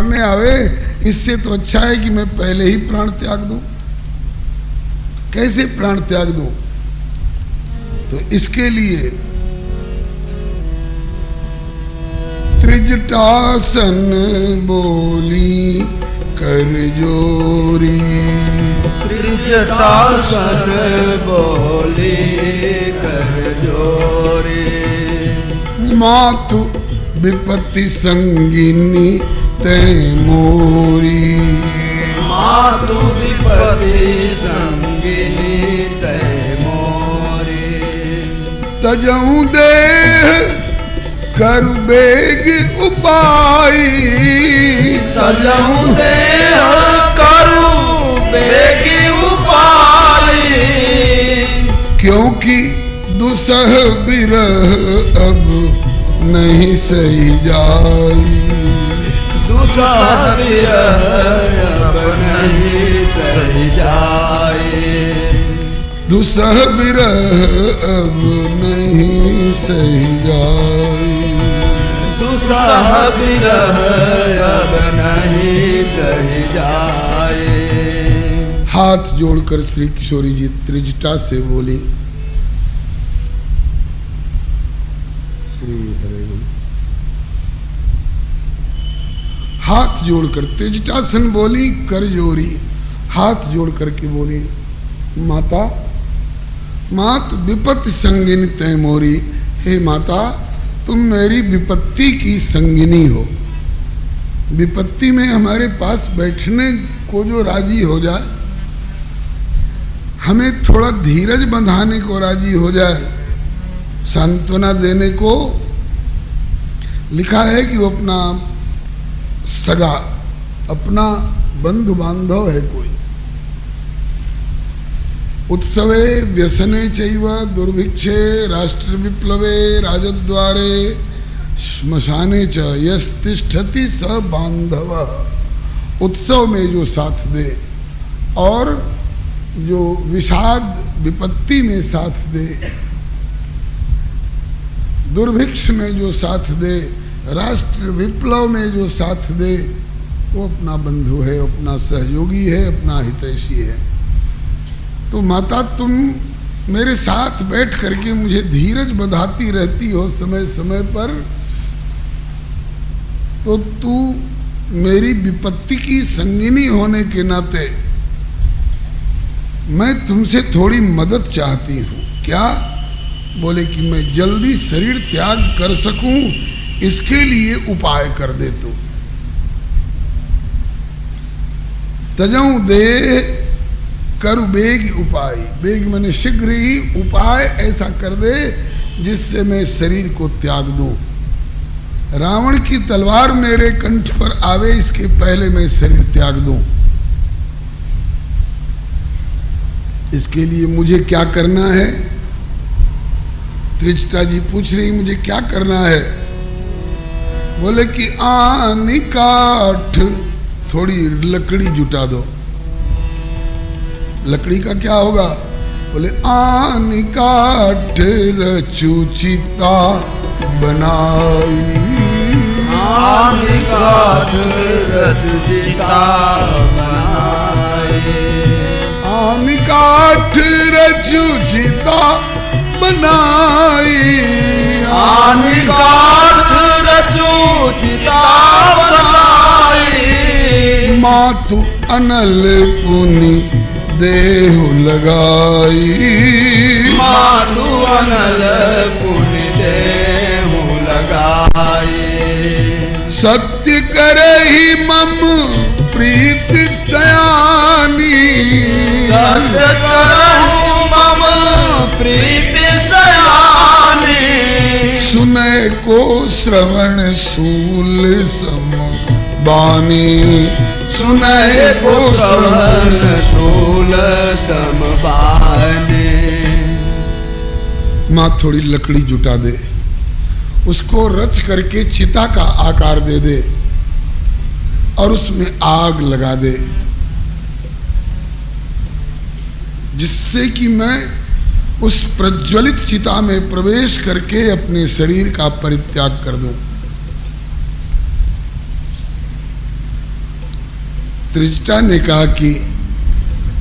मारने आवे, इससे तो अच्छा है कि मैं पहले ही प्राण त्याग दूं। कैसे प्राण त्याग दूं? तो इसके लिए त्रिजटासन बोली कर जोरी, त्रिजटासन बोली कर जोरी। मातु विपत्ति संगिनी तै मोरी, मातु विपत्ति संगिनी तै मोरी। तजऊं देह कर बेग उपाई, तजऊं देह करू बेग उपाई। क्योंकि दुसह बिरह अब नहीं सही जाई, दुसह बिरह अब नहीं सही जाए। दुसह बिरह अब नहीं सही जाई, दुसह बिरह अब नहीं सही जाए। हाथ जोड़कर श्री किशोरी जी त्रिजटा से बोली, श्री हरे बोली, हाथ जोड़कर त्रिजटासन बोली कर जोरी, हाथ जोड़ करके बोली, माता मात विपत्ति संगिनी तय मोरी, हे माता तुम मेरी विपत्ति की संगिनी हो। विपत्ति में हमारे पास बैठने को जो राजी हो जाए, हमें थोड़ा धीरज बंधाने को राजी हो जाए, सांत्वना देने को, लिखा है कि वो अपना सगा, अपना बंधु बांधव है कोई। उत्सवे व्यसने चैव दुर्भिक्षे राष्ट्र विप्लवे राजद्वारे श्मशाने च यस्तिष्ठति स बांधव। उत्सव में जो साथ दे और जो विषाद विपत्ति में साथ दे, दुर्भिक्ष में जो साथ दे, राष्ट्र विप्लव में जो साथ दे, वो अपना बंधु है, अपना सहयोगी है, अपना हितैषी है। तो माता तुम मेरे साथ बैठ करके मुझे धीरज बंधाती रहती हो समय समय पर, तो तू मेरी विपत्ति की संगिनी होने के नाते मैं तुमसे थोड़ी मदद चाहती हूं। क्या? बोले कि मैं जल्दी शरीर त्याग कर सकूं, इसके लिए उपाय कर दे तू। तजऊं दे कर बेग उपाय, बेग मैंने शीघ्र ही उपाय ऐसा कर दे जिससे मैं शरीर को त्याग दूं। रावण की तलवार मेरे कंठ पर आवे इसके पहले मैं शरीर त्याग दूं। इसके लिए मुझे क्या करना है? त्रिजटा जी पूछ रही मुझे क्या करना है? बोले कि आनी काठ, थोड़ी लकड़ी जुटा दो। लकड़ी का क्या होगा? बोले आनी काठ रचुचिता बनाई, आनी काठ रचुचिता बनाई। आनी काठ रचुचिता बनाई, आनी काठ रचुचिता बनाई। माथु अनल पुनि देहु लगाई, माथु अनल पुनि देहु लगाई। सत्य करहि मम प्रीति सयानी, सत्य करहु मम प्रीति सयानी। सुनय को श्रवण सूल सम बानी, सुनय को श्रवण सूल सम बानी। माँ थोड़ी लकड़ी जुटा दे, उसको रच करके चिता का आकार दे दे और उसमें आग लगा दे, जिससे कि मैं उस प्रज्वलित चिता में प्रवेश करके अपने शरीर का परित्याग कर दूं। त्रिजटा ने कहा कि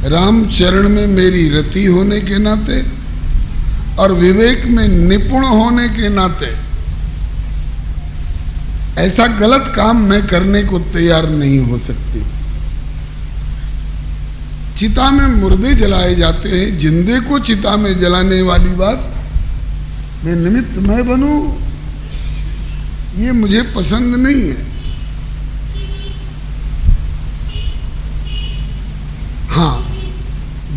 रामचरण में मेरी रति होने के नाते और विवेक में निपुण होने के नाते ऐसा गलत काम मैं करने को तैयार नहीं हो सकती। चिता में मुर्दे जलाए जाते हैं, जिंदे को चिता में जलाने वाली बात मैं निमित्त मैं बनूं, ये मुझे पसंद नहीं है। हाँ,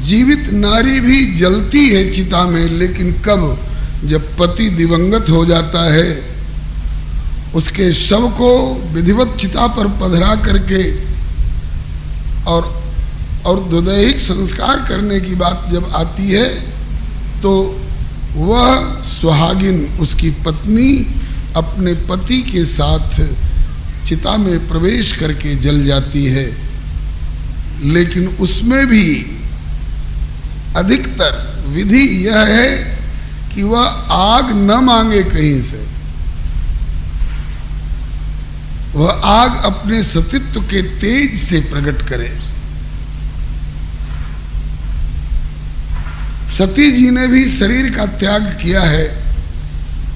जीवित नारी भी जलती है चिता में, लेकिन कब? जब पति दिवंगत हो जाता है, उसके शव को विधिवत चिता पर पधरा करके और दैहिक संस्कार करने की बात जब आती है, तो वह सुहागिन, उसकी पत्नी, अपने पति के साथ चिता में प्रवेश करके जल जाती है। लेकिन उसमें भी अधिकतर विधि यह है कि वह आग न मांगे कहीं से, वह आग अपने सतीत्व के तेज से प्रकट करे। सती जी ने भी शरीर का त्याग किया है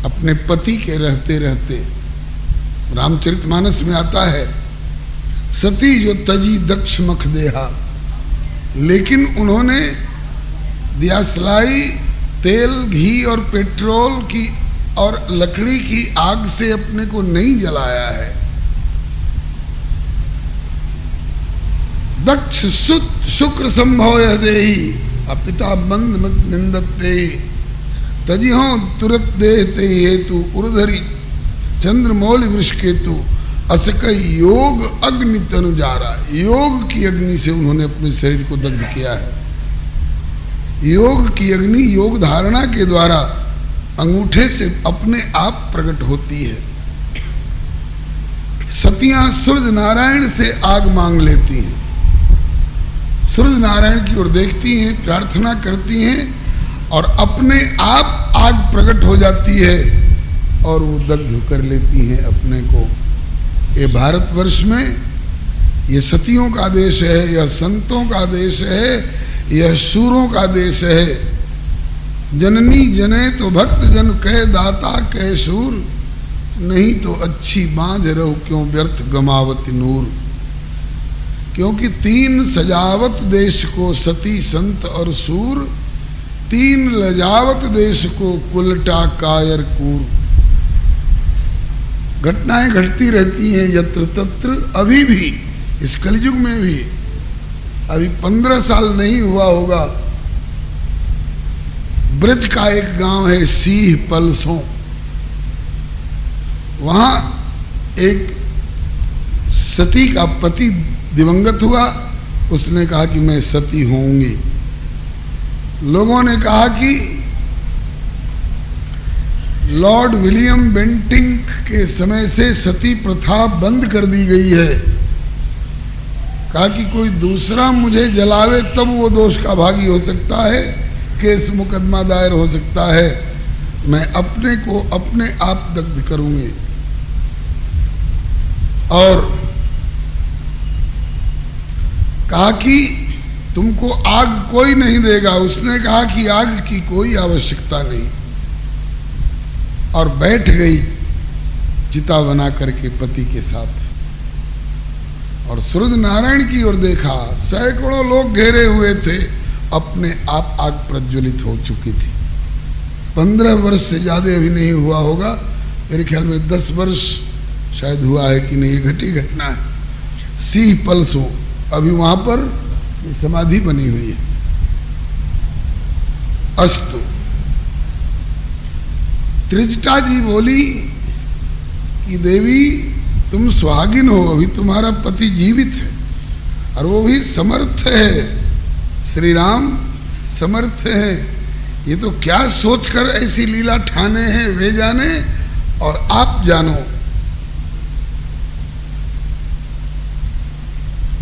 अपने पति के रहते रहते। रामचरितमानस में आता है, सती जो तजी दक्ष मख देहा, लेकिन उन्होंने दियासलाई, तेल, घी और पेट्रोल की और लकड़ी की आग से अपने को नहीं जलाया है। दक्ष शुक्र संभव यह देही, अपिता बंद मत निंदते, तजिहो तुरत देते हेतु उर्धरी चंद्रमौल वृष केतु, असक योग अग्नि तनु जा रहा। योग की अग्नि से उन्होंने अपने शरीर को दग्ध किया है। योग की अग्नि योग धारणा के द्वारा अंगूठे से अपने आप प्रकट होती है। सतियां सूर्य नारायण से आग मांग लेती हैं, सूर्य नारायण की ओर देखती हैं, प्रार्थना करती हैं और अपने आप आग प्रकट हो जाती है और वो दग्ध कर लेती हैं अपने को। ये भारतवर्ष में ये सतियों का देश है, यह संतों का देश है, यह शूरों का देश है। जननी जने तो भक्त जन कह दाता कह शूर, नहीं तो अच्छी बांझ रहो क्यों व्यर्थ गमावती नूर। क्योंकि तीन सजावत देश को सती संत और सूर, तीन लजावत देश को कुलटा कायर कूर। घटनाएं घटती रहती हैं यत्र तत्र, अभी भी इस कलयुग में भी। अभी 15 साल नहीं हुआ होगा, ब्रज का एक गांव है सीह पलसों, वहां एक सती का पति दिवंगत हुआ। उसने कहा कि मैं सती होऊंगी। लोगों ने कहा कि लॉर्ड विलियम बेंटिंक के समय से सती प्रथा बंद कर दी गई है। कहा कि कोई दूसरा मुझे जलावे तब वो दोष का भागी हो सकता है, केस मुकदमा दायर हो सकता है, मैं अपने को अपने आप दग्ध करूंगी। और कहा कि तुमको आग कोई नहीं देगा। उसने कहा कि आग की कोई आवश्यकता नहीं, और बैठ गई चिता बना करके पति के साथ। और सूर्य नारायण की ओर देखा, सैकड़ों लोग घेरे हुए थे, अपने आप आग प्रज्वलित हो चुकी थी। 15 वर्ष से ज्यादा अभी नहीं हुआ होगा, मेरे ख्याल में 10 वर्ष शायद हुआ है कि नहीं, ये घटी घटना है। सीह पलसों, अभी वहां पर समाधि बनी हुई है। अस्तु। त्रिजटा जी बोली कि देवी तुम सुहागिन हो, अभी तुम्हारा पति जीवित है और वो भी समर्थ है, श्री राम समर्थ है। ये तो क्या सोचकर ऐसी लीला ठाने हैं वे जाने और आप जानो।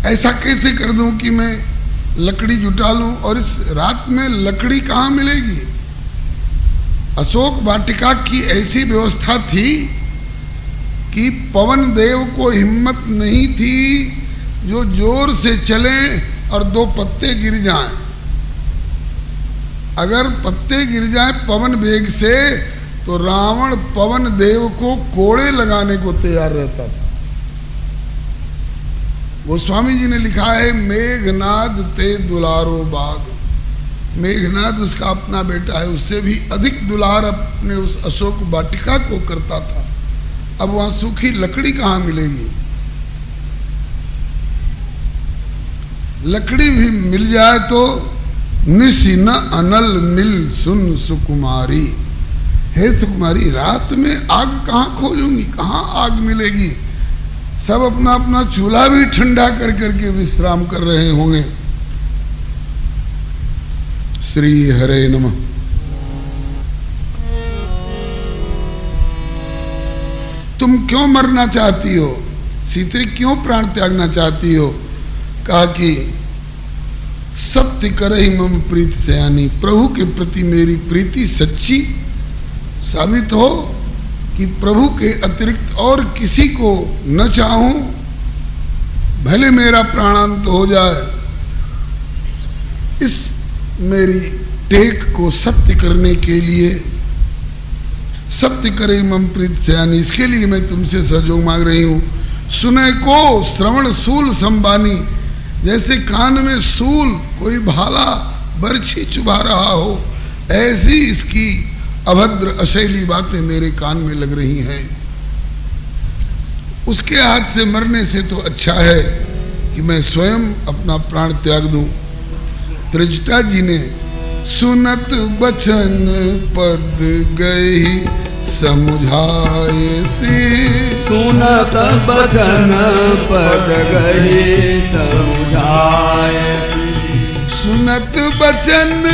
ऐसा कैसे कर दूं कि मैं लकड़ी जुटा लूं, और इस रात में लकड़ी कहां मिलेगी। अशोक वाटिका की ऐसी व्यवस्था थी कि पवन देव को हिम्मत नहीं थी जो जोर से चले और दो पत्ते गिर जाएं। अगर पत्ते गिर जाएं पवन वेग से तो रावण पवन देव को कोड़े लगाने को तैयार रहता था। गोस्वामी जी ने लिखा है, मेघनाद ते दुलारो बाग। मेघनाद उसका अपना बेटा है, उससे भी अधिक दुलार अपने उस अशोक वाटिका को करता था। अब वहां सूखी लकड़ी कहां मिलेगी? लकड़ी भी मिल जाए तो निशी न अनल मिल सुन सुकुमारी। हे सुकुमारी, रात में आग कहां खोजूंगी, कहां आग मिलेगी? सब अपना अपना चूल्हा भी ठंडा कर करके विश्राम कर रहे होंगे। श्री हरे नमः। तुम क्यों मरना चाहती हो? सीते क्यों प्राण त्यागना चाहती हो? कहा कि सत्य करहि मम प्रीत सयानी, प्रभु के प्रति मेरी प्रीति सच्ची साबित हो कि प्रभु के अतिरिक्त और किसी को न चाहूं, भले मेरा प्राणांत हो जाए। इस मेरी टेक को सत्य करने के लिए, सत्य करे मम प्रीत सयानी, इसके लिए मैं तुमसे सहयोग मांग रही हूं। सुने को श्रवण सूल संबानी, जैसे कान में सूल कोई भाला बरछी चुभा रहा हो, ऐसी इसकी अभद्र अशैली बातें मेरे कान में लग रही हैं। उसके हाथ से मरने से तो अच्छा है कि मैं स्वयं अपना प्राण त्याग दूं। त्रिजटा जी ने सुनत बचन पद गई समुझाए सी, सुनत बचन पद गई समुझाए, सुनत बचन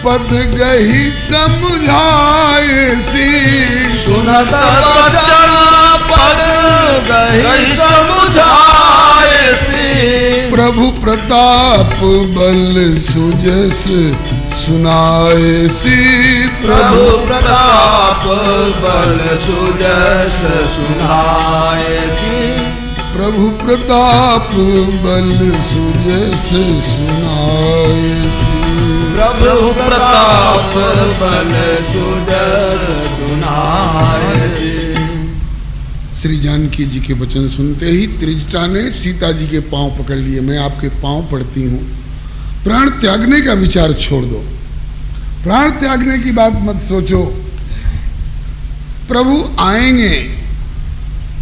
पद गई समुझाए सी, सुनत बचन पद गई समुझाए सी, प्रभु प्रताप बल सुजस सुनाए सी, प्रभु प्रताप बल सुजस सुनाए सी, प्रभु प्रताप बल सुजस सुनाए सी, प्रभु प्रताप बल सुजस सुनाए सी। श्री जानकी जी के वचन सुनते ही त्रिजटा ने सीता जी के पांव पकड़ लिए। मैं आपके पांव पड़ती हूं, प्राण त्यागने का विचार छोड़ दो, प्राण त्यागने की बात मत सोचो। प्रभु आएंगे।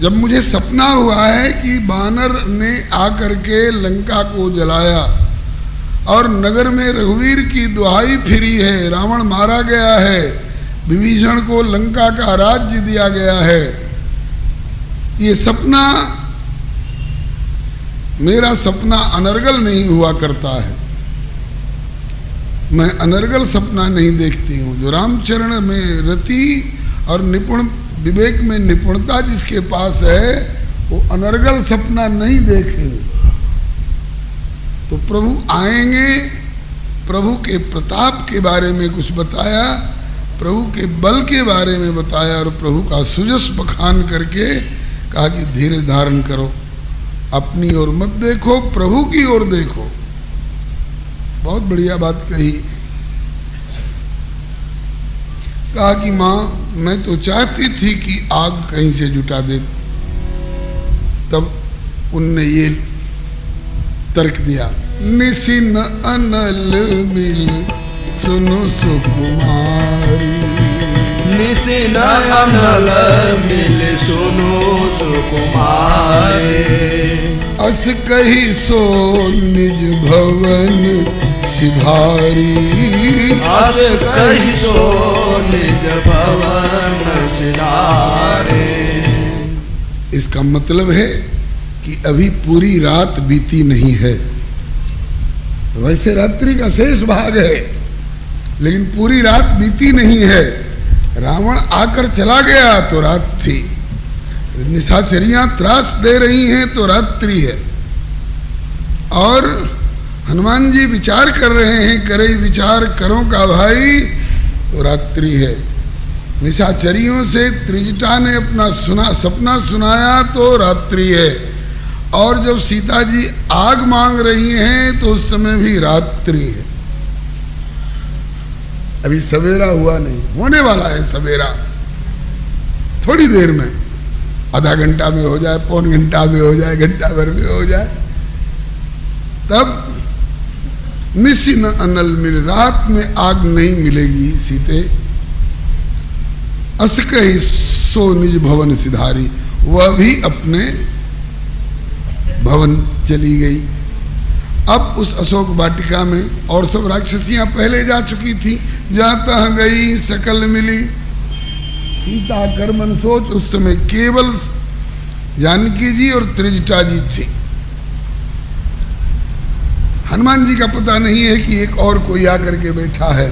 जब मुझे सपना हुआ है कि बानर ने आकर के लंका को जलाया और नगर में रघुवीर की दुहाई फिरी है, रावण मारा गया है, विभीषण को लंका का राज्य दिया गया है, ये सपना मेरा सपना अनर्गल नहीं हुआ करता है। मैं अनर्गल सपना नहीं देखती हूं। जो रामचरण में रति और निपुण विवेक में निपुणता जिसके पास है वो अनर्गल सपना नहीं देखेंगे। तो प्रभु आएंगे, प्रभु के प्रताप के बारे में कुछ बताया, प्रभु के बल के बारे में बताया और प्रभु का सुजस बखान करके कहा कि धीरे धारण करो, अपनी ओर मत देखो, प्रभु की ओर देखो। बहुत बढ़िया बात कही। कहा कि मां मैं तो चाहती थी कि आग कहीं से जुटा दे। तब उनने ये तर्क दिया, निसिन अनल मिल सुनो सुकुमारी, निसिन अनल मिल सुनो सुकुमारी, अस कही सो निज भवन सिधारी, अस कही सो निज भवन सिधारी। इसका मतलब है कि अभी पूरी रात बीती नहीं है। वैसे रात्रि का शेष भाग है लेकिन पूरी रात बीती नहीं है। रावण आकर चला गया तो रात थी, निशाचरियां त्रास दे रही हैं तो रात्रि है। और हनुमान जी विचार कर रहे हैं, करे विचार करो का भाई, तो रात्रि है। निशाचरियों से त्रिजटा ने अपना सपना सुनाया तो रात्रि है। और जब सीता जी आग मांग रही हैं तो उस समय भी रात्रि है, अभी सवेरा हुआ नहीं, होने वाला है सवेरा, थोड़ी देर में, आधा घंटा में हो जाए, पौन घंटा में हो जाए, घंटा भर में हो जाए, तब निसी न अनल मिल, रात में आग नहीं मिलेगी सीते। असक ही सो निज भवन सिधारी, वह भी अपने भवन चली गई। अब उस अशोक वाटिका में और सब राक्षसियां पहले जा चुकी थी। जाता गई सकल मिली सीता कर मन सोच, उस समय केवल जानकी जी और त्रिजटा जी थी। हनुमान जी का पता नहीं है कि एक और कोई आकर के बैठा है।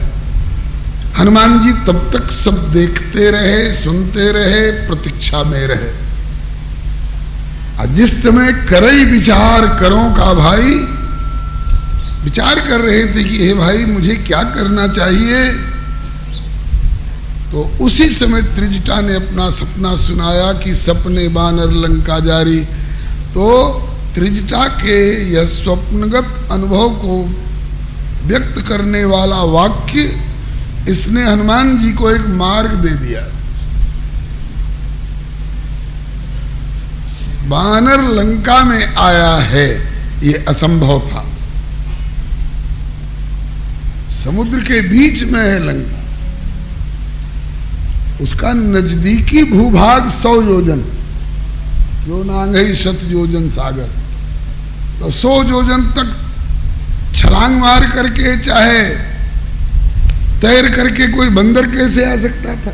हनुमान जी तब तक सब देखते रहे, सुनते रहे, प्रतीक्षा में रहे। जिस समय करई विचार करो का भाई, विचार कर रहे थे कि हे भाई मुझे क्या करना चाहिए, तो उसी समय त्रिजटा ने अपना सपना सुनाया कि सपने बानर लंका जारी। तो त्रिजटा के यह स्वप्नगत अनुभव को व्यक्त करने वाला वाक्य, इसने हनुमान जी को एक मार्ग दे दिया। बानर लंका में आया है, ये असंभव था। समुद्र के बीच में है लंका, उसका नजदीकी भूभाग 100 योजन, जो नांगई 7 योजन सागर, तो 100 योजन तक छलांग मार करके चाहे तैर करके कोई बंदर कैसे आ सकता था।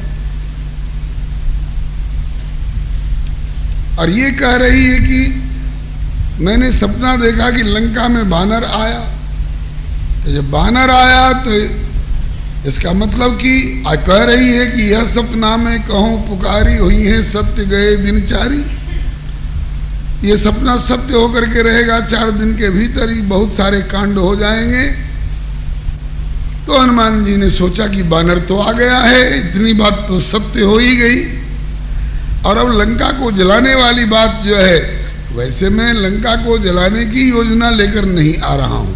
और ये कह रही है कि मैंने सपना देखा कि लंका में बानर आया। तो जब बानर आया तो इसका मतलब कि कह रही है कि यह सपना में कहूं पुकारी हुई है सत्य गए दिनचारी। ये सपना सत्य होकर के रहेगा, 4 दिन के भीतर ही बहुत सारे कांड हो जाएंगे। तो हनुमान जी ने सोचा कि बानर तो आ गया है, इतनी बात तो सत्य हो ही गई। और अब लंका को जलाने वाली बात जो है, वैसे मैं लंका को जलाने की योजना लेकर नहीं आ रहा हूं,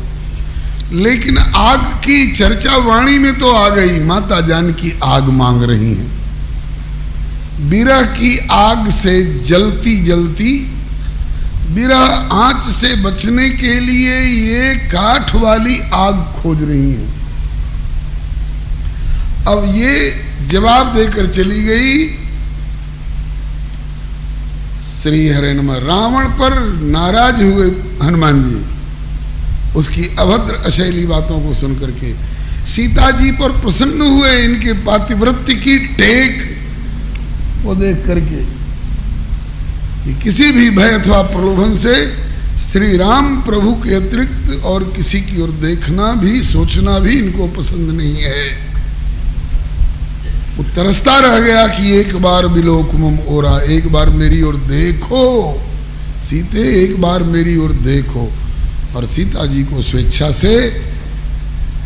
लेकिन आग की चर्चा वाणी में तो आ गई। माता जानकी आग मांग रही हैं, विरह की आग से जलती जलती, विरह आंच से बचने के लिए ये काठ वाली आग खोज रही हैं। अब ये जवाब देकर चली गई। श्री हरे नमः। रावण पर नाराज हुए हनुमान जी, उसकी अभद्र अशैली बातों को सुन करके। सीता जी पर प्रसन्न हुए, इनके पातिव्रत्य की टेक वो देख करके कि किसी भी भय अथवा प्रलोभन से श्री राम प्रभु के अतिरिक्त और किसी की ओर देखना भी, सोचना भी इनको पसंद नहीं है। वो तरसता रह गया कि एक बार बिलोकुमम ओरा, एक बार मेरी ओर देखो सीते, एक बार मेरी ओर देखो। और सीता जी को स्वेच्छा से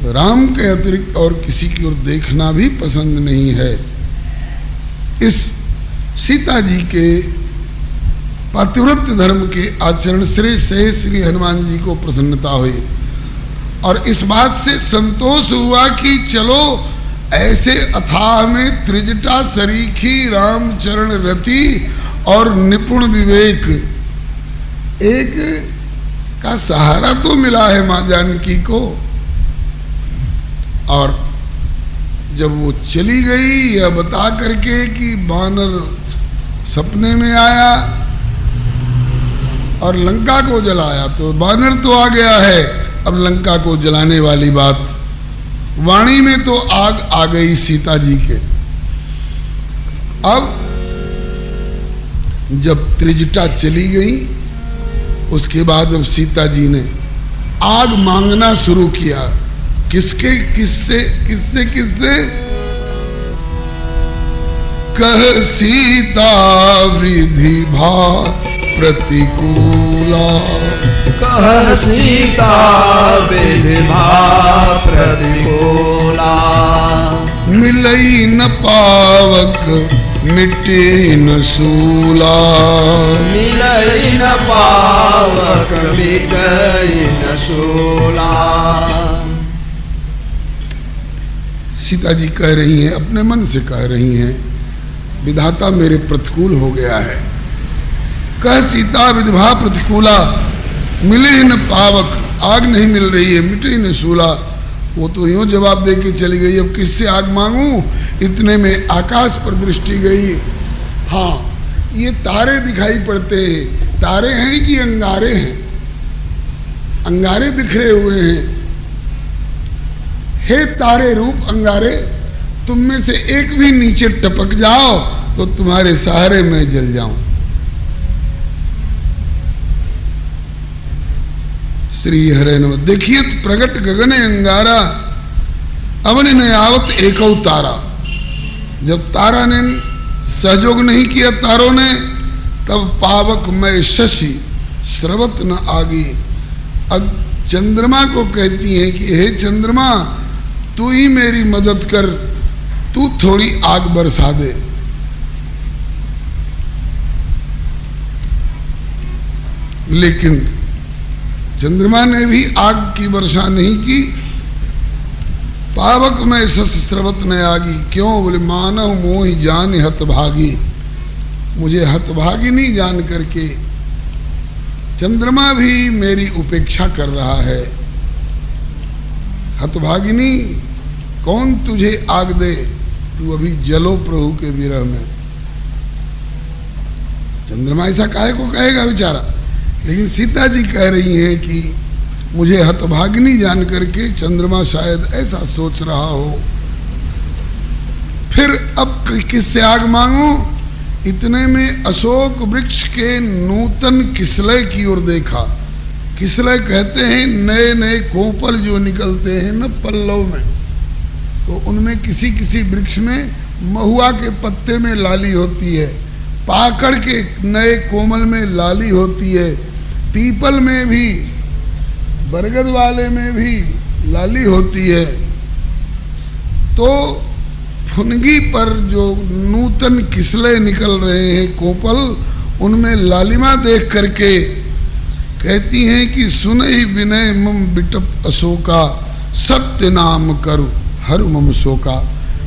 राम के अतिरिक्त और किसी की ओर देखना भी पसंद नहीं है। इस सीता जी के पातिव्रत्य धर्म के आचरण से श्री हनुमान जी को प्रसन्नता हुई और इस बात से संतोष हुआ कि चलो ऐसे अथाह में त्रिजटा सरीखी रामचरण रति और निपुण विवेक, एक का सहारा तो मिला है मां जानकी को। और जब वो चली गई यह बता करके कि बानर सपने में आया और लंका को जलाया, तो बानर तो आ गया है, अब लंका को जलाने वाली बात, वाणी में तो आग आ गई सीता जी के। अब जब त्रिजटा चली गई, उसके बाद अब सीता जी ने आग मांगना शुरू किया। किसके किससे किससे किससे? कह सीता विधि भा प्रतिकूला, कह सीता विधि भा प्रतिकूला, मिलई न पावक मिटे न सूला। मिलई न पावक मिटई न सूला। सीता जी कह रही हैं, अपने मन से कह रही हैं, विधाता मेरे प्रतिकूल हो गया है। कह सीता विधवा प्रतिकूला, मिले न पावक, आग नहीं मिल रही है, मिटे न सूला। वो तो यूं जवाब दे के चली गई, अब किससे आग मांगू। इतने में आकाश पर दृष्टि गई। हाँ, ये तारे दिखाई पड़ते हैं। तारे हैं कि अंगारे हैं? अंगारे बिखरे हुए हैं। हे तारे रूप अंगारे, तुम में से एक भी नीचे टपक जाओ तो तुम्हारे सहारे मैं जल जाऊं। श्री हरे नमः। देखिए प्रगट गगने अंगारा, अवनि न आवत एकौ तारा। जब तारा ने सहयोग नहीं किया तारों ने, तब पावक में शशि स्रवत न आगी। अब चंद्रमा को कहती हैं कि हे चंद्रमा, तू ही मेरी मदद कर, तू थोड़ी आग बरसा दे। लेकिन चंद्रमा ने भी आग की वर्षा नहीं की। पावक में शश स्रवत न आगी। क्यों? बोले मानव मोहि जान हतभागी। मुझे हतभागिनी जान करके चंद्रमा भी मेरी उपेक्षा कर रहा है। हतभागिनी, कौन तुझे आग दे, तू अभी जलो प्रभु के विरह में। चंद्रमा ऐसा काहे को कहेगा बेचारा। लेकिन सीता जी कह रही हैं कि मुझे हतभागिनी जान करके चंद्रमा शायद ऐसा सोच रहा हो। फिर अब किससे आग मांगू। इतने में अशोक वृक्ष के नूतन किसलय की ओर देखा। किसलय कहते हैं नए नए कोपल जो निकलते हैं न पल्लव में, तो उनमें किसी किसी वृक्ष में महुआ के पत्ते में लाली होती है, पाकड़ के नए कोमल में लाली होती है, पीपल में भी, बरगद वाले में भी लाली होती है। तो फुनगी पर जो नूतन किसले निकल रहे हैं कोपल, उनमें लालिमा देख करके कहती हैं कि सुनहि विनय मम बिटप अशोका, सत्य नाम करु हर मम शोका।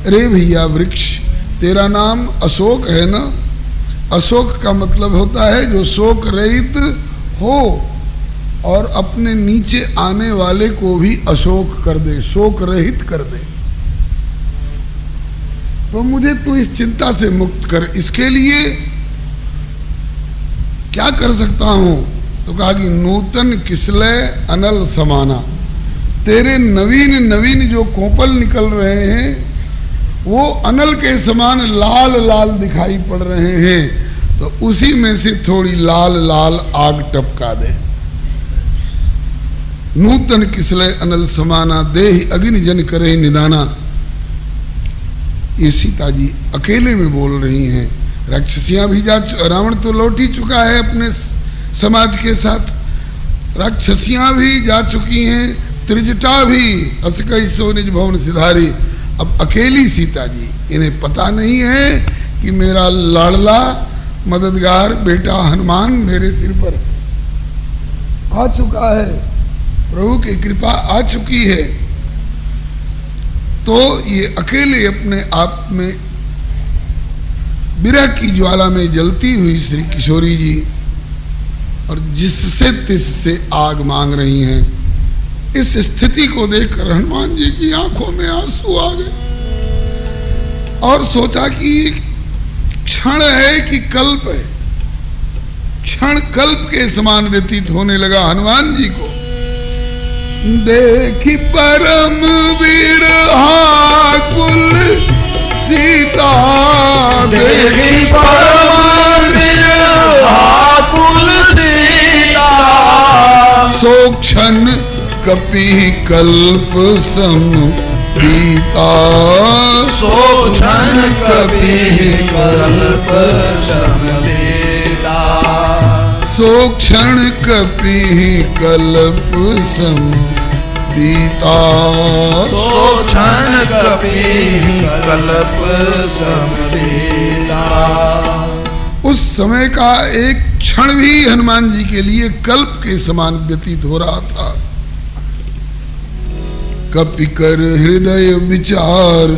अरे भैया वृक्ष, तेरा नाम अशोक है ना। अशोक का मतलब होता है जो शोक रहित हो और अपने नीचे आने वाले को भी अशोक कर दे, शोक रहित कर दे। तो मुझे तू इस चिंता से मुक्त कर। इसके लिए क्या कर सकता हूं? तो कहा कि नूतन किसलय अनल समाना। तेरे नवीन नवीन जो कोपल निकल रहे हैं वो अनल के समान लाल लाल दिखाई पड़ रहे हैं, तो उसी में से थोड़ी लाल लाल आग टपका दे। नूतन किसलय अनल समाना, देहि अग्नि जन करे निदाना। ये सीता जी अकेले में बोल रही हैं। राक्षसियां भी रावण तो लौट ही चुका है अपने समाज के साथ, राक्षसियां भी जा चुकी हैं, त्रिजटा भी असकई सो निज भवन सिधारी। अब अकेली सीता जी, इन्हें पता नहीं है कि मेरा लाडला मददगार बेटा हनुमान मेरे सिर पर आ चुका है, प्रभु की कृपा आ चुकी है। तो ये अकेले अपने आप में विरह की ज्वाला में जलती हुई श्री किशोरी जी और जिससे तिससे आग मांग रही हैं। इस स्थिति को देखकर हनुमान जी की आंखों में आंसू आ गए और सोचा कि क्षण है कि कल्प है। क्षण कल्प के समान व्यतीत होने लगा हनुमान जी को। देखी परम विरहाकुल सीता, देखी परम विरहाकुल सीता, सो क्षण कपि कल्प सम बीता, सो क्षण कपि कल्प सम बीता, सो क्षण कपि कल्प सम बीता, सो क्षण कपि कल्प सम बीता। उस समय का एक क्षण भी हनुमान जी के लिए कल्प के समान व्यतीत हो रहा था। कपि कर हृदय विचार,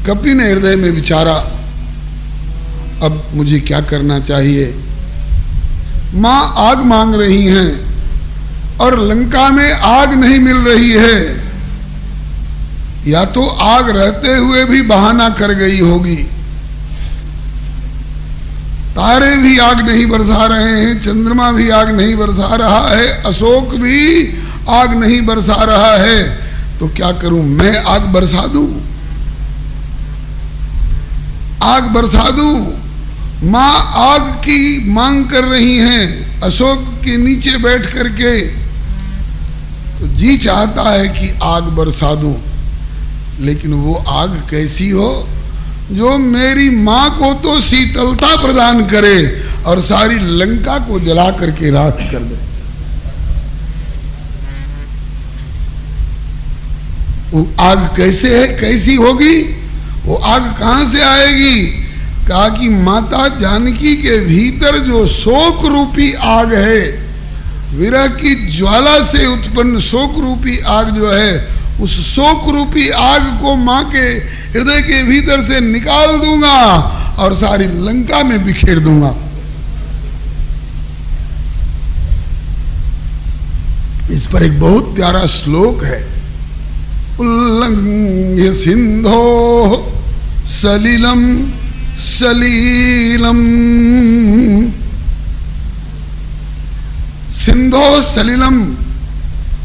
कपि ने हृदय में विचारा, अब मुझे क्या करना चाहिए। मां आग मांग रही हैं और लंका में आग नहीं मिल रही है, या तो आग रहते हुए भी बहाना कर गई होगी। तारे भी आग नहीं बरसा रहे हैं, चंद्रमा भी आग नहीं बरसा रहा है, अशोक भी आग नहीं बरसा रहा है, तो क्या करूं, मैं आग बरसा दूं, आग बरसा दूं। मां आग की मांग कर रही हैं अशोक के नीचे बैठ करके, तो जी चाहता है कि आग बरसा दूं, लेकिन वो आग कैसी हो जो मेरी मां को तो शीतलता प्रदान करे और सारी लंका को जला करके राख कर दे। वो आग कैसे है, कैसी होगी, वो आग कहां से आएगी। कहा कि माता जानकी के भीतर जो शोक रूपी आग है, विरह की ज्वाला से उत्पन्न शोक रूपी आग जो है, उस शोक रूपी आग को मां के हृदय के भीतर से निकाल दूंगा और सारी लंका में बिखेर दूंगा। इस पर एक बहुत प्यारा श्लोक है, उल्लंघ्य सिंधो सलिलम सलीलम। सिंधो सलिलम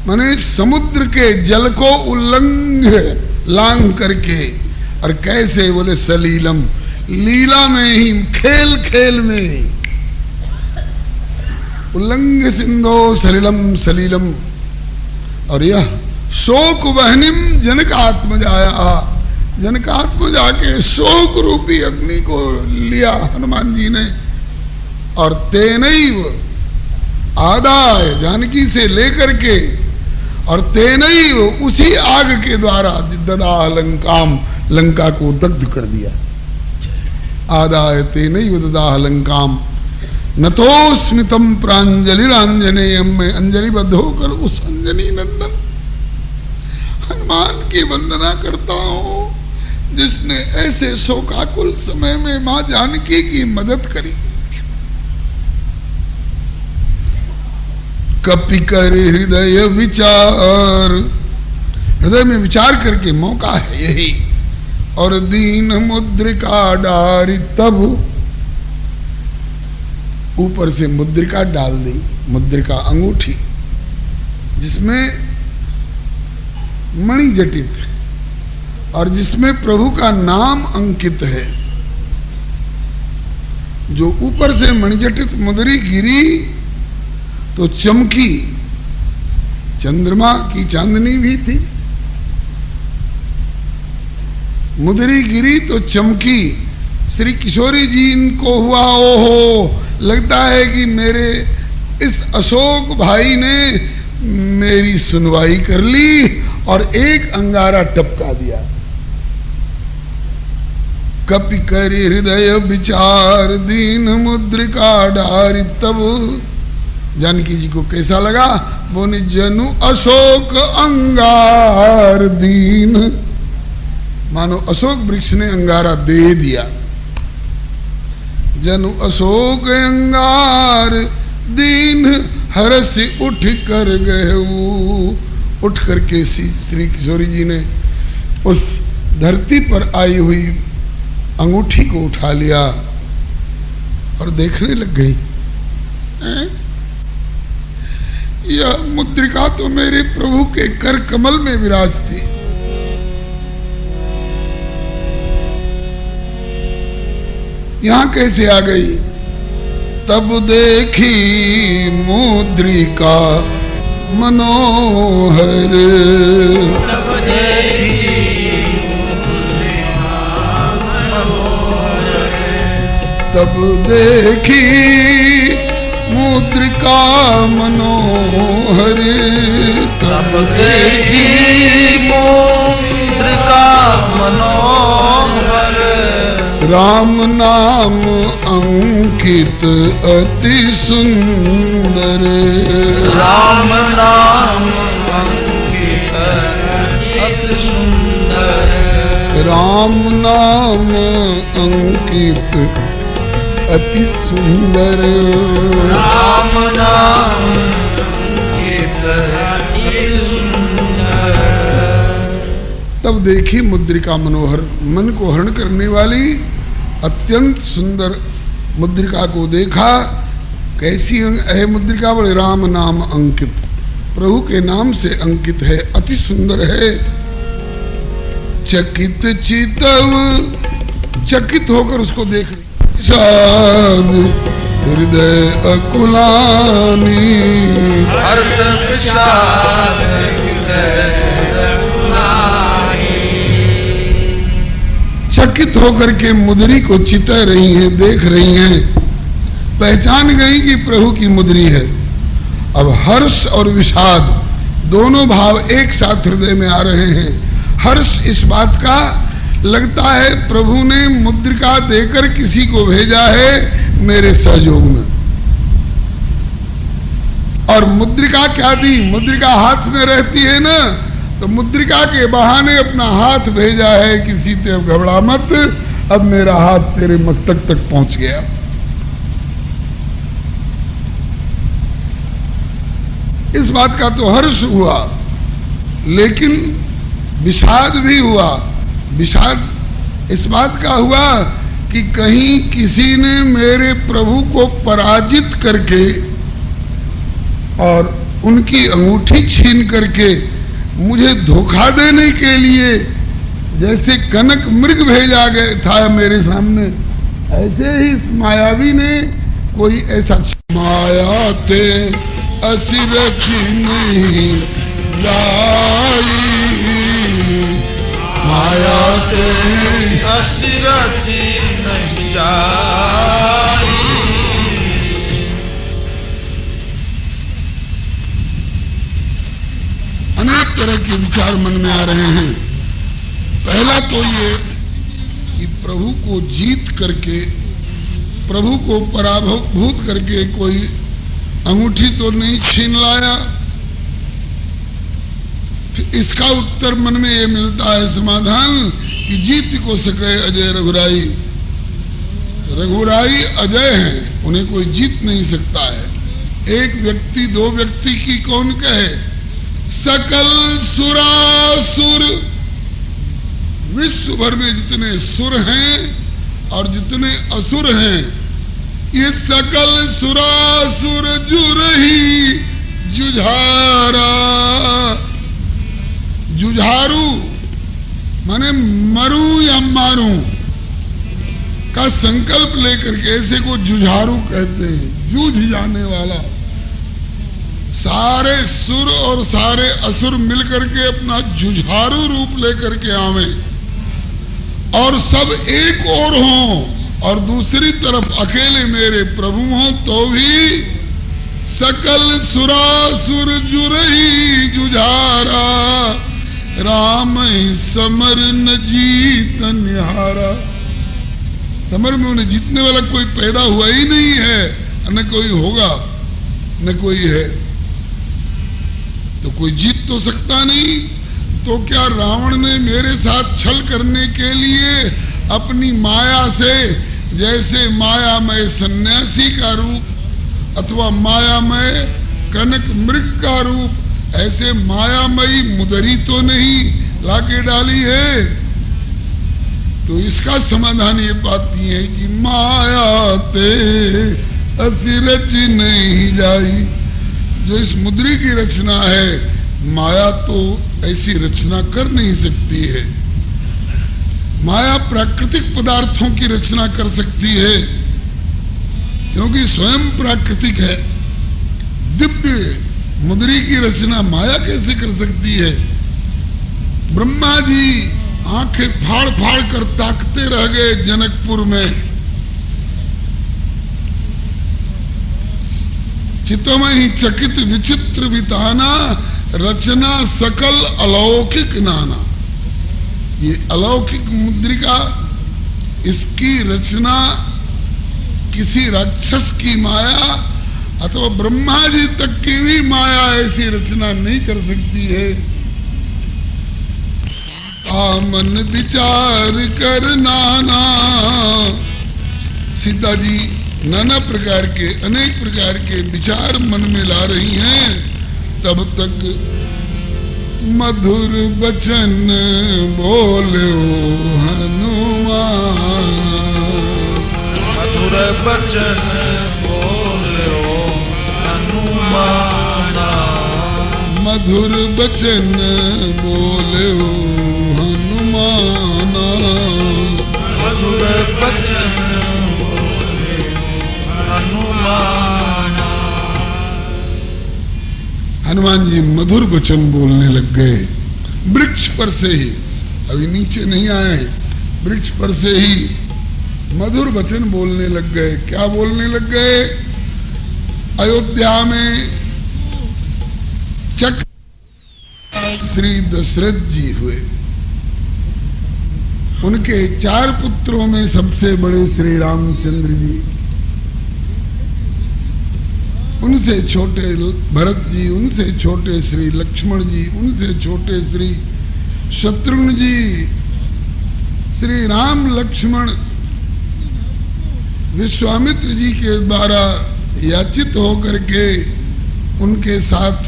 माने समुद्र के जल को उल्लंघ लांघ करके, और कैसे, बोले सलीलम, लीला में ही, खेल खेल में। उल्लंघ सिंधो सलिलम सलीलम। और यह शोक वहनिम जनकात्मजाया, जनकात्मजा के शोक रूपी अग्नि को लिया हनुमान जी ने, और तेनैव आदाय, जानकी से लेकर के, और तेनैव उसी आग के द्वारा ददाह लंकाम, लंका को दग्ध कर दिया। आदाय तेनैव ददाह लंकाम नतोस्मितम प्रांजलिरांजनेयम, में अंजलिबद्ध होकर उस अंजनी नंदन हनुमान की वंदना करता हूं, जिसने ऐसे शोकाकुल समय में मां जानकी की मदद करी। कपि कर हृदय विचार, हृदय में विचार करके, मौका है यही। और दीन मुद्रिका डारी, तब ऊपर से मुद्रिका डाल दी, मुद्रिका अंगूठी जिसमें मणि जटित है और जिसमें प्रभु का नाम अंकित है। जो ऊपर से मणिजटित मुद्री गिरी तो चमकी, चंद्रमा की चांदनी भी थी, मुद्री गिरी तो चमकी। श्री किशोरी जी को हुआ, ओहो, लगता है कि मेरे इस अशोक भाई ने मेरी सुनवाई कर ली और एक अंगारा टपका दिया। कपि कर हृदय विचार दीन मुद्रिका डारी, तब जानकी जी को कैसा लगा, बोले जनु अशोक अंगार दीन, मानो अशोक वृक्ष ने अंगारा दे दिया। जनु अशोक अंगार दीन हरस उठ कर गए, उठ करके श्री किशोरी जी ने उस धरती पर आई हुई अंगूठी को उठा लिया और देखने लग गई। यह मुद्रिका तो मेरे प्रभु के कर कमल में विराजती, यहां कैसे आ गई। तब देखी मुद्रिका मनोहर, तब देखी तब देखी मुद्रिका मनोहर, तब देखी मुद्रिका मनोहर। राम नाम अंकित अति सुंदर, राम नाम अंकित अति सुंदर, राम नाम अंकित अति सुंदर, राम नाम अंकित अति सुंदर। तब देखी मुद्रिका मनोहर, मन को हरण करने वाली अत्यंत सुंदर मुद्रिका को देखा। कैसी है मुद्रिका? बोले राम नाम अंकित, प्रभु के नाम से अंकित है, अति सुंदर है। चकित चितव, चकित होकर उसको देख रही, हृदय अकुलानी, हर्ष विषाद हृदय अकुलानी। चकित होकर के मुद्री को चिता रही हैं, देख रही हैं, पहचान गई कि प्रभु की मुद्री है। अब हर्ष और विषाद दोनों भाव एक साथ हृदय में आ रहे हैं। हर्ष इस बात का लगता है प्रभु ने मुद्रिका देकर किसी को भेजा है मेरे सहयोग में। और मुद्रिका क्या दी? मुद्रिका हाथ में रहती है ना, तो मुद्रिका के बहाने अपना हाथ भेजा है किसी से, घबरा मत, अब मेरा हाथ तेरे मस्तक तक पहुंच गया। इस बात का तो हर्ष हुआ, लेकिन विषाद भी हुआ। विषाद इस बात का हुआ कि कहीं किसी ने मेरे प्रभु को पराजित करके और उनकी अंगूठी छीन करके मुझे धोखा देने के लिए जैसे कनक मृग भेजा गया था मेरे सामने, ऐसे ही इस मायावी ने कोई ऐसा माया ते असुर की नहीं लाई, माया ते असुर की नहीं लाई। अनेक तरह के विचार मन में आ रहे हैं। पहला तो ये कि प्रभु को जीत करके, प्रभु को पराभूत करके कोई अंगूठी तो नहीं छीन लाया। इसका उत्तर मन में ये मिलता है समाधान कि जीत को सके अजय रघुराई। रघुराई अजय हैं, उन्हें कोई जीत नहीं सकता है। एक व्यक्ति दो व्यक्ति की कौन कहे? सकल सुरासुर, विश्व भर में जितने सुर हैं और जितने असुर हैं, ये सकल सुरासुर जुरही जुझारा। जुझारू माने मरू या मारू का संकल्प लेकर के ऐसे को जुझारू कहते हैं, जूझ जाने वाला। सारे सुर और सारे असुर मिलकर के अपना जुझारू रूप लेकर के आवे और सब एक ओर हों और दूसरी तरफ अकेले मेरे प्रभु हों, तो भी सकल सुरासुर जुरही जुझारा, राम समर न जीत निहारा। समर में उन्हें जीतने वाला कोई पैदा हुआ ही नहीं है, न कोई होगा, न कोई है, तो कोई जीत तो सकता नहीं। तो क्या रावण ने मेरे साथ छल करने के लिए अपनी माया से, जैसे मायामय सन्यासी का रूप अथवा मायामय कनक मृग का रूप, ऐसे मायामयी मुदरी तो नहीं लाके डाली है? तो इसका समाधान ये पाती है कि माया ते असी रच नहीं जाई। जो इस मुद्री की रचना है, माया तो ऐसी रचना कर नहीं सकती है। माया प्राकृतिक पदार्थों की रचना कर सकती है, क्योंकि स्वयं प्राकृतिक है। दिव्य मुद्री की रचना माया कैसे कर सकती है? ब्रह्मा जी आंखें फाड़ फाड़ कर ताकते रह गए जनकपुर में। चितमहि चकित विचित्र विताना, रचना सकल अलौकिक नाना। ये अलौकिक मुद्रिका इसकी रचना किसी राक्षस की माया अथवा ब्रह्मा जी तक की भी माया ऐसी रचना नहीं कर सकती है। मन विचार कर नाना, सीता जी नाना प्रकार के अनेक प्रकार के विचार मन में ला रही हैं। तब तक मधुर वचन बोलो हनुमान, मधुर वचन बोलो हनुमान, मधुर वचन बोलो हनुमान, मधुर वचन बोले हनुमान। हनुमान जी मधुर वचन बोलने लग गए। वृक्ष पर से ही, अभी नीचे नहीं आए, वृक्ष पर से ही मधुर वचन बोलने लग गए। क्या बोलने लग गए? अयोध्या में चक्र श्री दशरथ जी हुए। उनके 4 पुत्रों में सबसे बड़े श्री रामचंद्र जी, उनसे छोटे भरत जी, उनसे छोटे श्री लक्ष्मण जी, उनसे छोटे श्री शत्रुघ्न जी। श्री राम लक्ष्मण विश्वामित्र जी के द्वारा याचित होकर के उनके साथ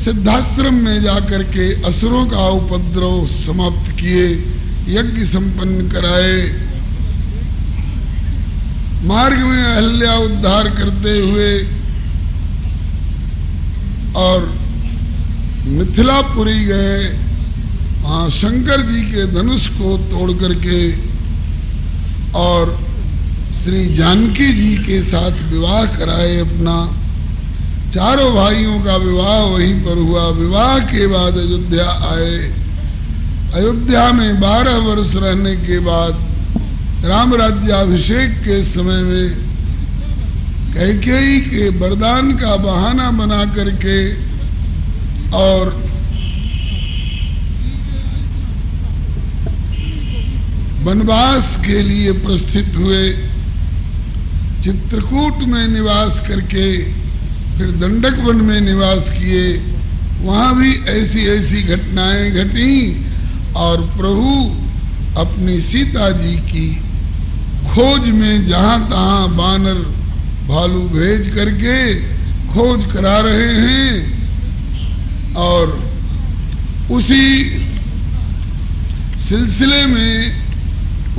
सिद्धाश्रम में जाकर के असुरों का उपद्रव समाप्त किए, यज्ञ संपन्न कराए। मार्ग में अहल्या उद्धार करते हुए और मिथिलापुरी गए, वहां शंकर जी के धनुष को तोड़ करके और श्री जानकी जी के साथ विवाह कराए अपना। चारों भाइयों का विवाह वहीं पर हुआ। विवाह के बाद अयोध्या आए। अयोध्या में 12 वर्ष रहने के बाद राम राज्याभिषेक के समय में कैकेयी के वरदान का बहाना बना करके और वनवास के लिए प्रस्थित हुए। चित्रकूट में निवास करके फिर दंडक वन में निवास किए। वहां भी ऐसी ऐसी घटनाएं घटी और प्रभु अपनी सीता जी की खोज में जहां तहां बानर भालू भेज करके खोज करा रहे हैं। और उसी सिलसिले में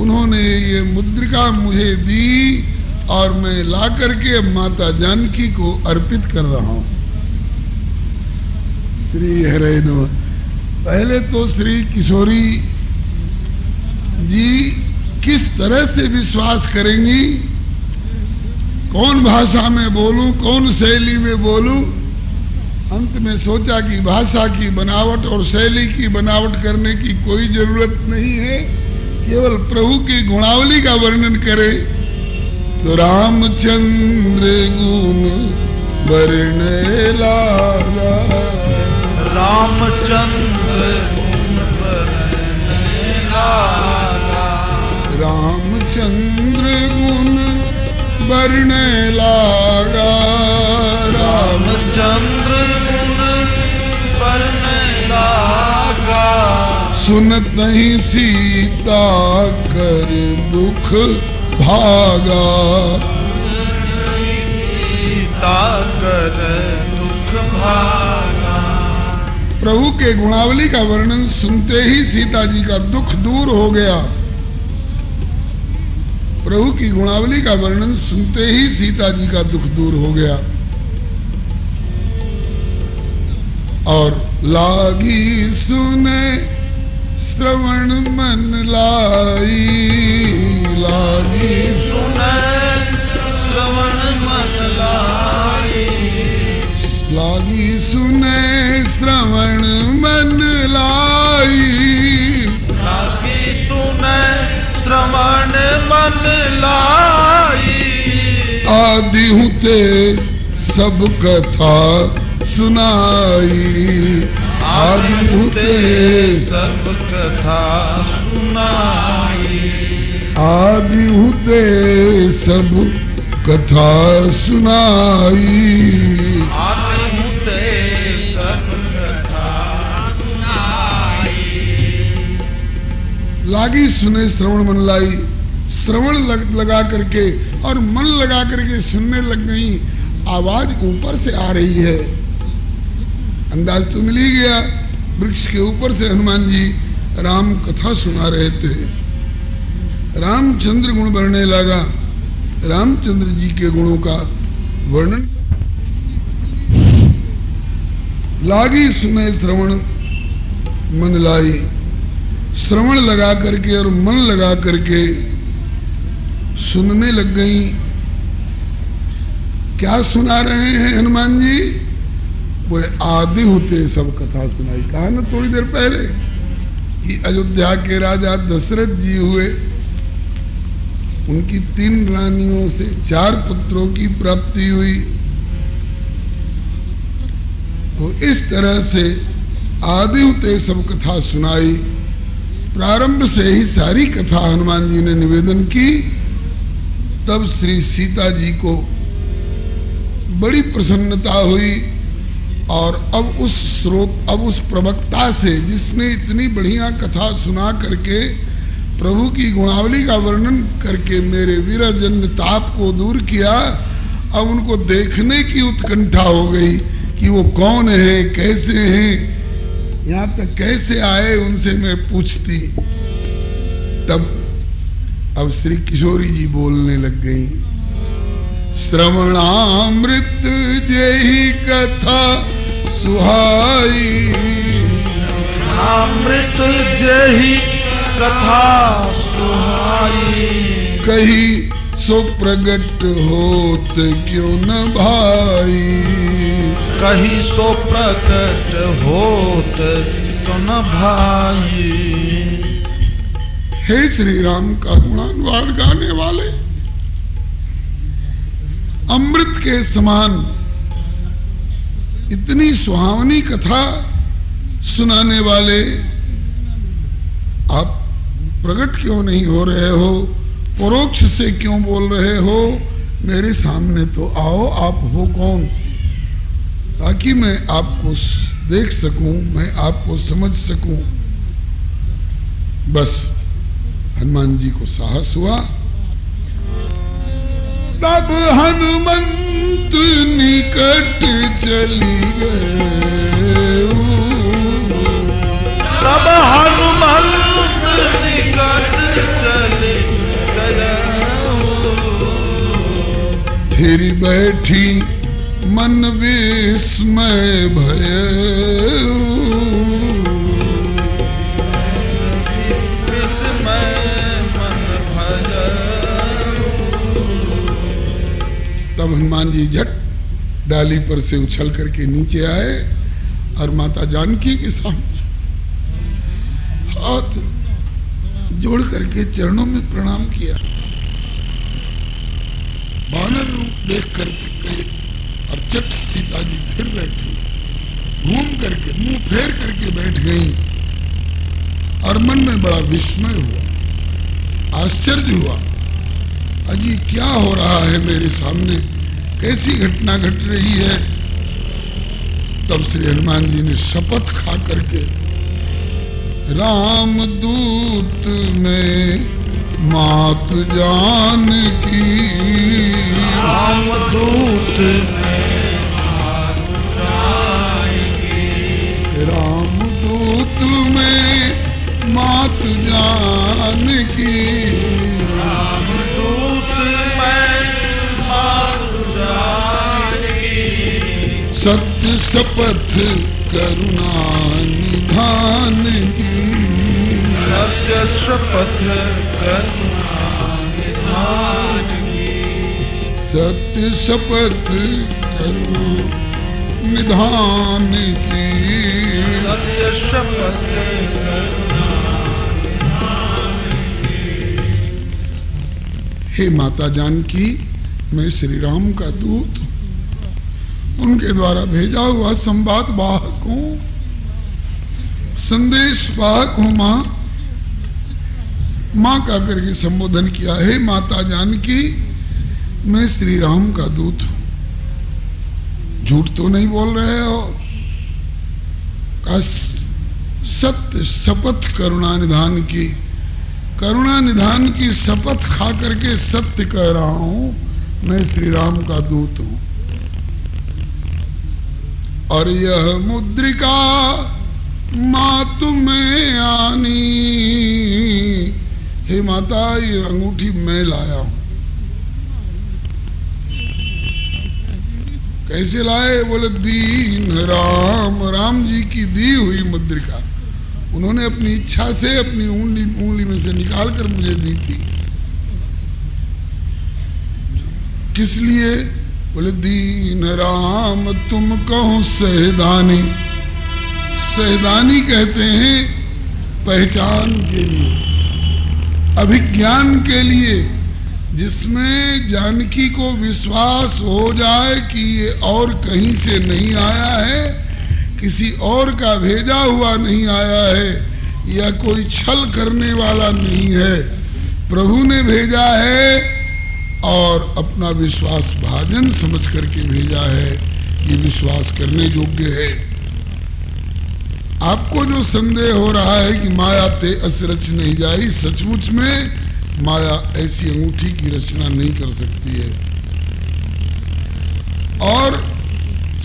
उन्होंने ये मुद्रिका मुझे दी और मैं ला करके अब माता जानकी को अर्पित कर रहा हूं। श्री हरे नमः। पहले तो श्री किशोरी जी किस तरह से विश्वास करेंगी, कौन भाषा में बोलूं, कौन शैली में बोलूं। अंत में सोचा कि भाषा की बनावट और शैली की बनावट करने की कोई जरूरत नहीं है, केवल प्रभु की गुणावली का वर्णन करे। तो रामचंद्र गुण वर्णे लागा, रामचंद्र गुण वर्णे लागा, रामचंद्र गुण वर्णे लागा, रामचंद्र गुण वर्णे लागा। सुनत ही सीता कर दुख भागा, सीता कर दुख भागा। प्रभु के गुणावली का वर्णन सुनते ही सीता जी का दुख दूर हो गया। प्रभु की गुणावली का वर्णन सुनते ही सीता जी का दुख दूर हो गया। और लागी सुने श्रवण मन लाई, लागी सुने श्रवण मन लाई, लागी सुने श्रवण मन लाई, लागी सुने श्रवण मन लाई। आदि हुते सब कथा सुनाई। आदि हुते सब कथा सुनाई। आदि हुते सब कथा सुनाई। आदि हुते सब कथा सुनाई। लागी सुने श्रवण मन लाई। श्रवण लगा करके और मन लगा करके सुनने लग गई। आवाज ऊपर से आ रही है, अंदाज तो मिल ही गया। वृक्ष के ऊपर से हनुमान जी राम कथा सुना रहे थे। रामचंद्र गुण बढ़ने लगा। रामचंद्र जी के गुणों का वर्णन। लागी सुने श्रवण मन लाई। श्रवण लगा करके और मन लगा करके सुनने लग गई। क्या सुना रहे हैं हनुमान जी? बोले आदि होते सब कथा सुनाई। कहा ना थोड़ी देर पहले कि अयोध्या के राजा दशरथ जी हुए, उनकी 3 रानियों से 4 पुत्रों की प्राप्ति हुई। तो इस तरह से आदि होते सब कथा सुनाई। प्रारंभ से ही सारी कथा हनुमान जी ने निवेदन की। तब श्री सीता जी को बड़ी प्रसन्नता हुई और अब उस प्रवक्ता से जिसने इतनी बढ़िया कथा सुना करके प्रभु की गुणावली का वर्णन करके मेरे विरहजन्य ताप को दूर किया, अब उनको देखने की उत्कंठा हो गई कि वो कौन है, कैसे हैं, यहाँ तक कैसे आए, उनसे मैं पूछती। तब अब श्री किशोरी जी बोलने लग गई। श्रवणामृत जेहि कथा सुहाई। अमृत जेहि कथा सुहाई। कही सो प्रगट होत क्यों न भाई। कही सो प्रकट होत क्यों न भाई। हे श्री राम का गुणानुवाद गाने वाले, अमृत के समान इतनी सुहावनी कथा सुनाने वाले आप प्रकट क्यों नहीं हो रहे हो? परोक्ष से क्यों बोल रहे हो? मेरे सामने तो आओ, आप हो कौन, ताकि मैं आपको देख सकूं, मैं आपको समझ सकूं। बस हनुमान जी को साहस हुआ। तब हनुमंत निकट चली गए। तब हनुमंत निकट चले गए। फिर बैठी मन विस्मय भय। तब हनुमान जी झट डाली पर से उछल करके नीचे आए और माता जानकी के सामने हाथ जोड़ करके चरणों में प्रणाम किया। वानर रूप देख करके और चट सीता जी फिर बैठी, घूम करके मुंह फेर करके बैठ गई और मन में बड़ा विस्मय हुआ, आश्चर्य हुआ। अजी क्या हो रहा है मेरे सामने, कैसी घटना घट रही है? तब श्री हनुमान जी ने शपथ खा करके राम दूत में मात जानकी। राम दूत राम दूत में मात जानकी। सत्य शपथ करुणा निधान की। सत्य शपथ करुणा निधान की। सत्य शपथ करुणा निधान की। सत्य शपथ करुणा निधान की। हे माता जानकी, मैं श्री राम का दूत उनके द्वारा भेजा हुआ संवाद वाहक हूं, संदेश वाहक हूं। माँ का करके संबोधन किया है, माता जानकी मैं श्री राम का दूत हूं। झूठ तो नहीं बोल रहे हो? का सत्य शपथ करुणा निधान की, करुणा निधान की शपथ खा करके सत्य कह रहा हूं, मैं श्री राम का दूत हूं। और यह मुद्रिका मातु में आनी, हे माता ये अंगूठी मैं लाया हूं। कैसे लाए? बोले दीन राम, राम जी की दी हुई मुद्रिका उन्होंने अपनी इच्छा से अपनी उंगली में से निकाल कर मुझे दी थी। किस लिए? बोले दीन राम तुम कहो सहदानी। सहदानी कहते हैं पहचान के लिए, अभिज्ञान के लिए, जिसमें जानकी को विश्वास हो जाए कि ये और कहीं से नहीं आया है, किसी और का भेजा हुआ नहीं आया है, या कोई छल करने वाला नहीं है, प्रभु ने भेजा है और अपना विश्वास भाजन समझ करके भेजा है, ये विश्वास करने योग्य है। आपको जो संदेह हो रहा है कि माया ते अस रच नहीं जाई, सचमुच में माया ऐसी अंगूठी की रचना नहीं कर सकती है। और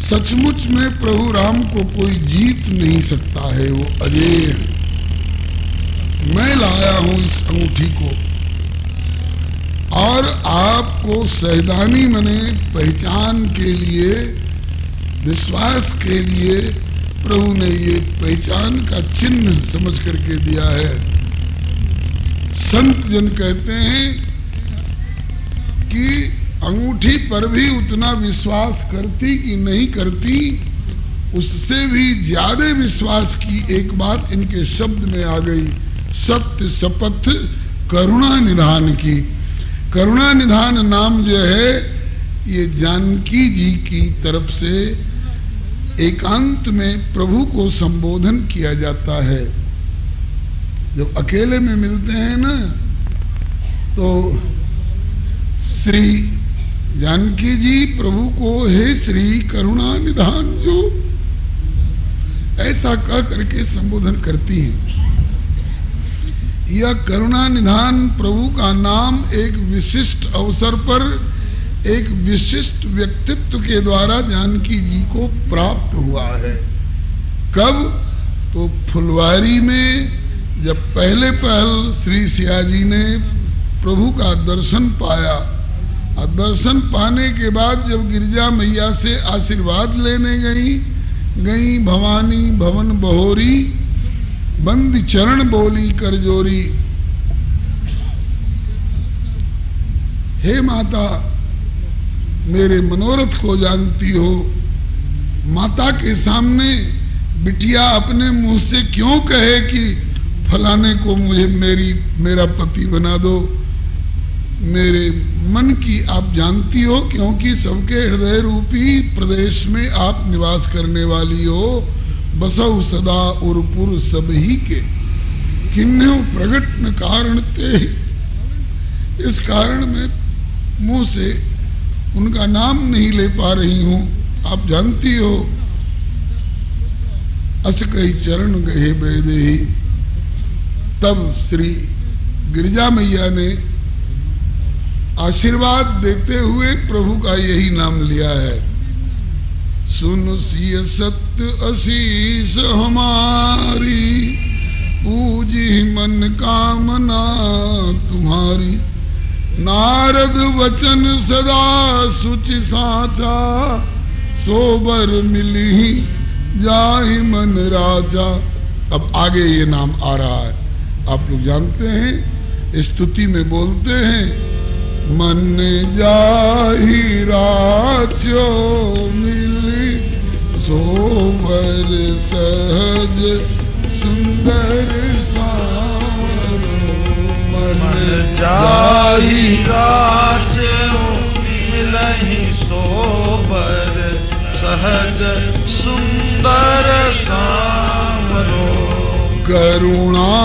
सचमुच में प्रभु राम को कोई जीत नहीं सकता है, वो अजेय है। मैं लाया हूं इस अंगूठी को, और आपको सहदानी मने पहचान के लिए, विश्वास के लिए प्रभु ने ये पहचान का चिन्ह समझ करके दिया है। संत जन कहते हैं कि अंगूठी पर भी उतना विश्वास करती कि नहीं करती, उससे भी ज्यादा विश्वास की एक बात इनके शब्द में आ गई, सत्य शपथ करुणा निधान की। करुणा निधान नाम जो है ये जानकी जी की तरफ से एकांत में प्रभु को संबोधन किया जाता है। जब अकेले में मिलते हैं ना, तो श्री जानकी जी प्रभु को हे श्री करुणा निधान जो ऐसा कह करके संबोधन करती हैं। यह करुणा निधान प्रभु का नाम एक विशिष्ट अवसर पर एक विशिष्ट व्यक्तित्व के द्वारा जानकी जी को प्राप्त हुआ है। कब? तो फुलवारी में जब पहले पहल श्री सिया जी ने प्रभु का दर्शन पाया, और दर्शन पाने के बाद जब गिरजा मैया से आशीर्वाद लेने गई भवानी भवन बहोरी, बंद चरण बोली कर जोरी, हे माता मेरे मनोरथ को जानती हो। माता के सामने बिटिया अपने मुंह से क्यों कहे कि फलाने को मुझे मेरा पति बना दो, मेरे मन की आप जानती हो, क्योंकि सबके हृदय रूपी प्रदेश में आप निवास करने वाली हो। बसहु सदा उरपुर सब ही के, किन्हु प्रगट न कारण ते। इस कारण में मुंह से उनका नाम नहीं ले पा रही हूं, आप जानती हो। अस कई चरण गहे बेदेही। तब श्री गिरिजा मैया ने आशीर्वाद देते हुए प्रभु का यही नाम लिया है, सुन सिय सत्य आशीष हमारी, पूजी मन कामना तुम्हारी। नारद वचन सदा सुचि साचा, सोबर मिली जाहि मन राजा। अब आगे ये नाम आ रहा है, आप लोग जानते हैं, स्तुति में बोलते हैं, मन जाहि राचो मिली, सोबर सहज सुंदर सावर। मन जाहि राचो मिलहि, सोबर सहज सुंदर सांवरो। करुणा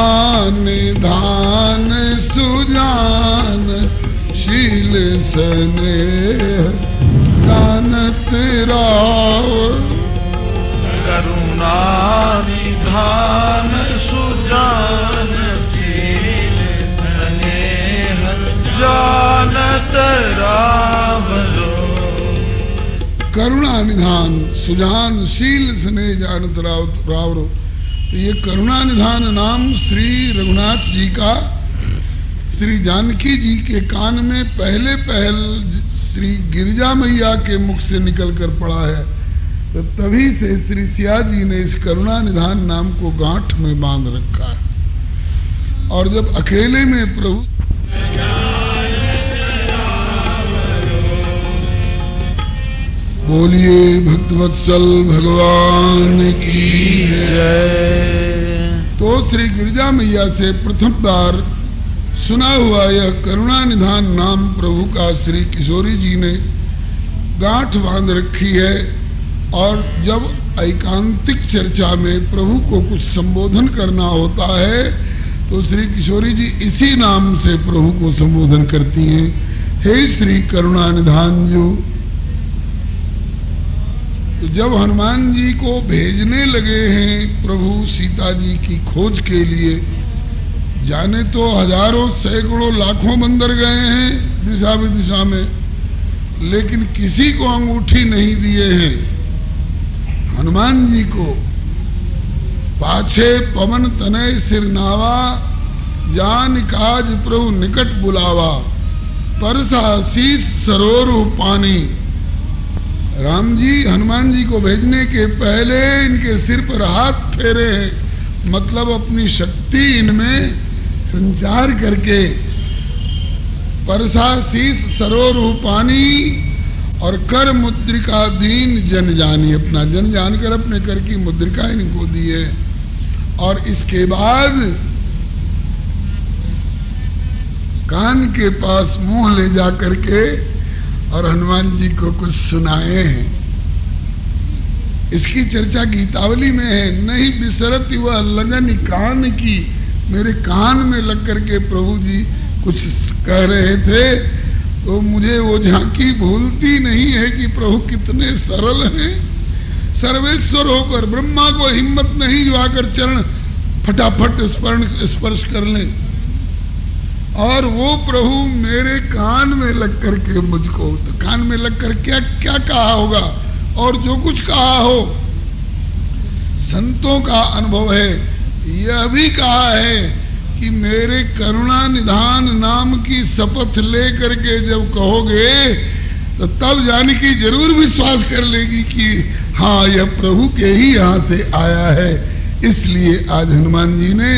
निधान सुजान शील स्नेह जानत राव। करुणा निधान सुजान शील स्नेह जानत रावरो। करुणा निधान सुजान शील स्नेह जानत रावरो। तो ये करुणा निधान नाम श्री रघुनाथ जी का श्री जानकी जी के कान में पहले पहल श्री गिरिजा मैया के मुख से निकल कर पड़ा है। तो तभी से श्री सिया जी ने इस करुणा निधान नाम को गांठ में बांध रखा है। और जब अकेले में प्रभु बोलिए भक्तवत्सल भगवान की जय। तो श्री गिरिजा मैया से प्रथम बार सुना हुआ यह करुणा निधान नाम प्रभु का श्री किशोरी जी ने गांठ बांध रखी है। और जब एकांतिक चर्चा में प्रभु को कुछ संबोधन करना होता है तो श्री किशोरी जी इसी नाम से प्रभु को संबोधन करती हैं। हे श्री करुणा निधान जो। तो जब हनुमान जी को भेजने लगे हैं प्रभु सीता जी की खोज के लिए, जाने तो हजारों सैकड़ों लाखों बंदर गए हैं दिशा विदिशा में, लेकिन किसी को अंगूठी नहीं दिए हैं। हनुमान जी को पाछे पवन तनय सिर नावा, जान काज प्रभु निकट बुलावा, परसा शीस सरोरु पानी। राम जी हनुमान जी को भेजने के पहले इनके सिर पर हाथ फेरे हैं, मतलब अपनी शक्ति इनमें संचार करके। परसा शीस सरोरु पानी और कर मुद्रिका दीन जन जानी, अपना जन जानकर अपने कर की मुद्रिका इनको दी है। और इसके बाद कान के पास मुंह ले जा करके और हनुमान जी को कुछ सुनाए हैं। इसकी चर्चा गीतावली में है। नहीं बिसरत वह लगन कान की, मेरे कान में लग करके प्रभु जी कुछ कह रहे थे तो मुझे वो झांकी भूलती नहीं है कि प्रभु कितने सरल हैं। सर्वेश्वर होकर ब्रह्मा को हिम्मत नहीं जो आकर चरण फटाफट स्पर्श कर लें, और वो प्रभु मेरे कान में लग करके मुझको, तो कान में लग कर क्या क्या कहा होगा, और जो कुछ कहा हो संतों का अनुभव है। यह भी कहा है कि मेरे करुणा निधान नाम की शपथ ले करके जब कहोगे तो तब जानकी जरूर विश्वास कर लेगी कि हाँ यह प्रभु के ही यहाँ से आया है। इसलिए आज हनुमान जी ने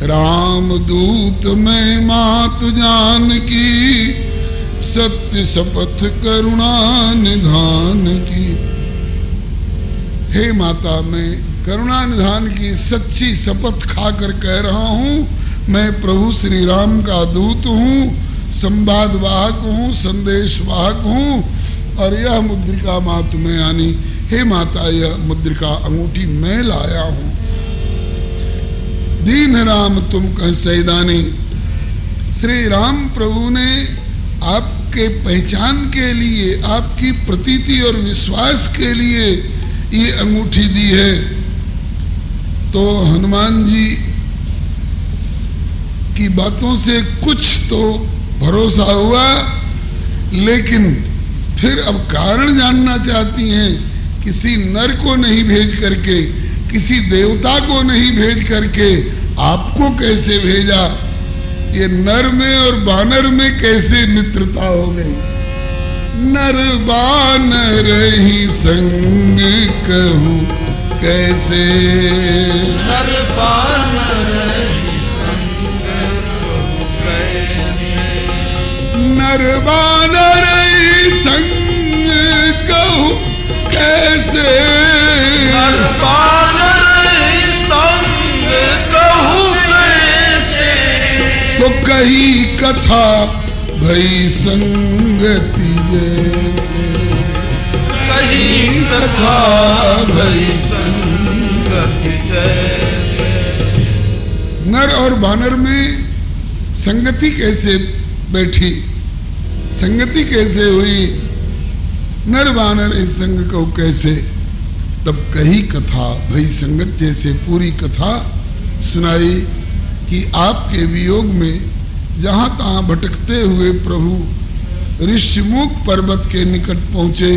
राम दूत में मात जानकी, सत्य शपथ करुणा निधान की। हे माता, मैं करुणा निधान की सच्ची शपथ खाकर कह रहा हूँ, मैं प्रभु श्री राम का दूत हूँ, संवाद वाहक हूँ, संदेश वाहक हूँ। और यह मुद्रिका माँ तुम्हें आनी, हे माता यह मुद्रिका अंगूठी मैं लाया हूँ। दीन राम तुम कह सैदानी। श्री राम प्रभु ने आपके पहचान के लिए, आपकी प्रतीति और विश्वास के लिए ये अंगूठी दी है। तो हनुमान जी की बातों से कुछ तो भरोसा हुआ, लेकिन फिर अब कारण जानना चाहती हैं। किसी नर को नहीं भेज करके, किसी देवता को नहीं भेज करके आपको कैसे भेजा? ये नर में और बानर में कैसे मित्रता हो गई? नर बानर ही संग कहूं कैसे, नर बानर ही संग कहूं कैसे, नर बानर ही संग कहूं कैसे, नर बानर ही संग कहूं कैसे। तो कही कथा भई संगति जैसे, कही कथा भई संगत जैसे। नर और वानर में संगति कैसे बैठी, संगति कैसे हुई, नर वानर इस संग को कैसे, तब कही कथा भई संगत जैसे, पूरी कथा सुनाई कि आपके वियोग में जहां तहां भटकते हुए प्रभु ऋषिमुख पर्वत के निकट पहुंचे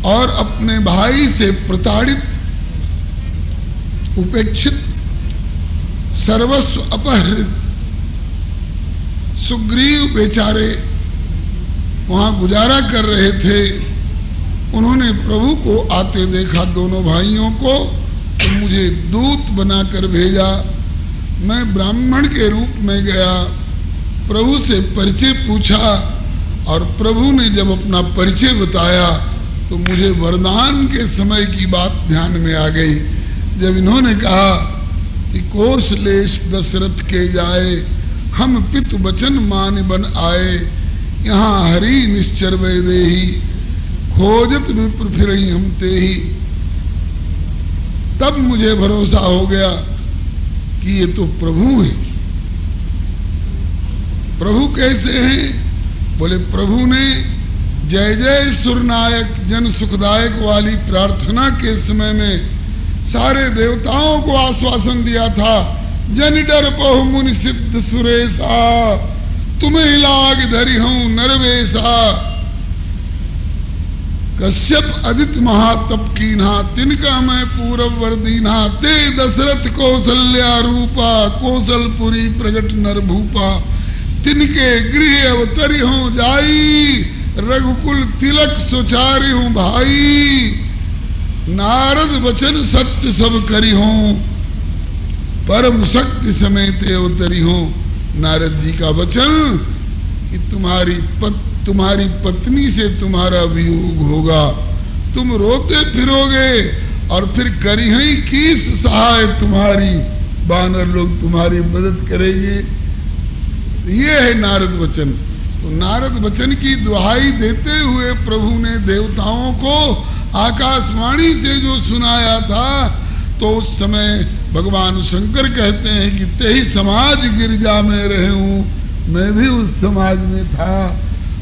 और अपने भाई से प्रताड़ित, उपेक्षित, सर्वस्व अपहृत सुग्रीव बेचारे वहां गुजारा कर रहे थे। उन्होंने प्रभु को आते देखा, दोनों भाइयों को, तो मुझे दूत बनाकर भेजा। मैं ब्राह्मण के रूप में गया, प्रभु से परिचय पूछा और प्रभु ने जब अपना परिचय बताया तो मुझे वरदान के समय की बात ध्यान में आ गई। जब इन्होंने कहा कि कौशलेश दशरथ के जाए, हम पितु वचन मान बन आए, यहाँ हरि निश्चर वैदेही, खोजत विप्र फिरहि हम तेहि, तब मुझे भरोसा हो गया कि ये तो प्रभु हैं। प्रभु कैसे हैं? बोले प्रभु ने जय जय सुरनायक जन सुखदायक वाली प्रार्थना के समय में सारे देवताओं को आश्वासन दिया था, जन डर बहु मुनि सिद्ध सुरेशा, तुम्हें लाग धरी हूं नरवेशा, कश्यप अदित महातप कीन्हा, तिनका मैं पूरब वर्दीना, ते दशरथ कौशल्या रूपा, कौशलपुरी प्रगट नर भूपा, तिनके गृह अवतरी हूं जाई, रघुकुल तिलक सुचारी हूं भाई, नारद वचन सत्य सब करी हूं, परम शक्ति समेत अवतरी हूं। नारद जी का वचन कि तुम्हारी पत्नी से तुम्हारा वियोग होगा, तुम रोते फिरोगे और फिर करी ही किस सहाय तुम्हारी, वानर लोग तुम्हारी मदद करेंगे। ये है नारद वचन। तो नारद वचन की दुहाई देते हुए प्रभु ने देवताओं को आकाशवाणी से जो सुनाया था, तो उस समय भगवान शंकर कहते हैं कि तेही समाज गिरजा में रहे हूं, मैं भी उस समाज में था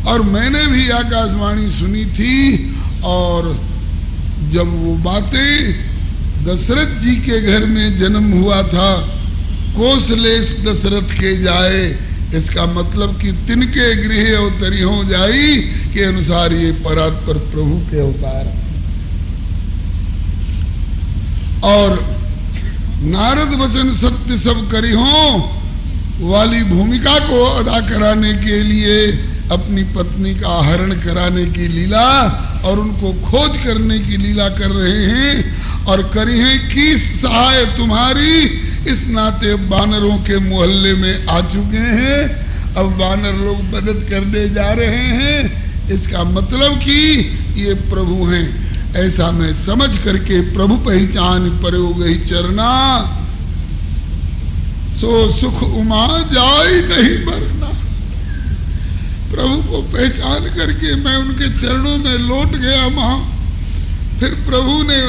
और मैंने भी आकाशवाणी सुनी थी। और जब वो बातें दशरथ जी के घर में जन्म हुआ था, कौशलेश दशरथ के जाए, इसका मतलब कि तिनके गृह अवतरी हो जाई के अनुसार ये परात्पर प्रभु के अवतार। और नारद वचन सत्य सब करी हो वाली भूमिका को अदा कराने के लिए अपनी पत्नी का हरण कराने की लीला और उनको खोज करने की लीला कर रहे हैं। और करी है किस सहाय तुम्हारी, इस नाते वानरों के मोहल्ले में आ चुके हैं, अब वानर लोग मदद करने जा रहे हैं। इसका मतलब कि ये प्रभु हैं, ऐसा मैं समझ करके प्रभु पहचान परो गई चरना, सो सुख उमा जाय नहीं मरना। प्रभु को पहचान करके मैं उनके चरणों में लौट गया मां। फिर प्रभु ने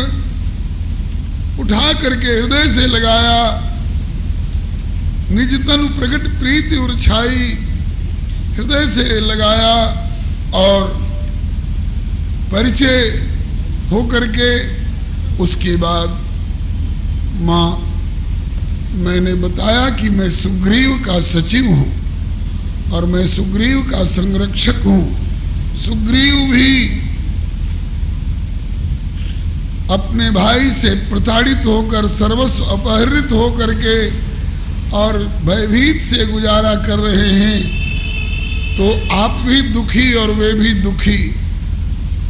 उठा करके हृदय से लगाया, निज तनु प्रकट प्रीति उर्छाई, हृदय से लगाया और परिचय हो करके उसके बाद मां मैंने बताया कि मैं सुग्रीव का सचिव हूं और मैं सुग्रीव का संरक्षक हूं। सुग्रीव भी अपने भाई से प्रताड़ित होकर, सर्वस्व अपहरित होकर के और भयभीत से गुजारा कर रहे हैं। तो आप भी दुखी और वे भी दुखी,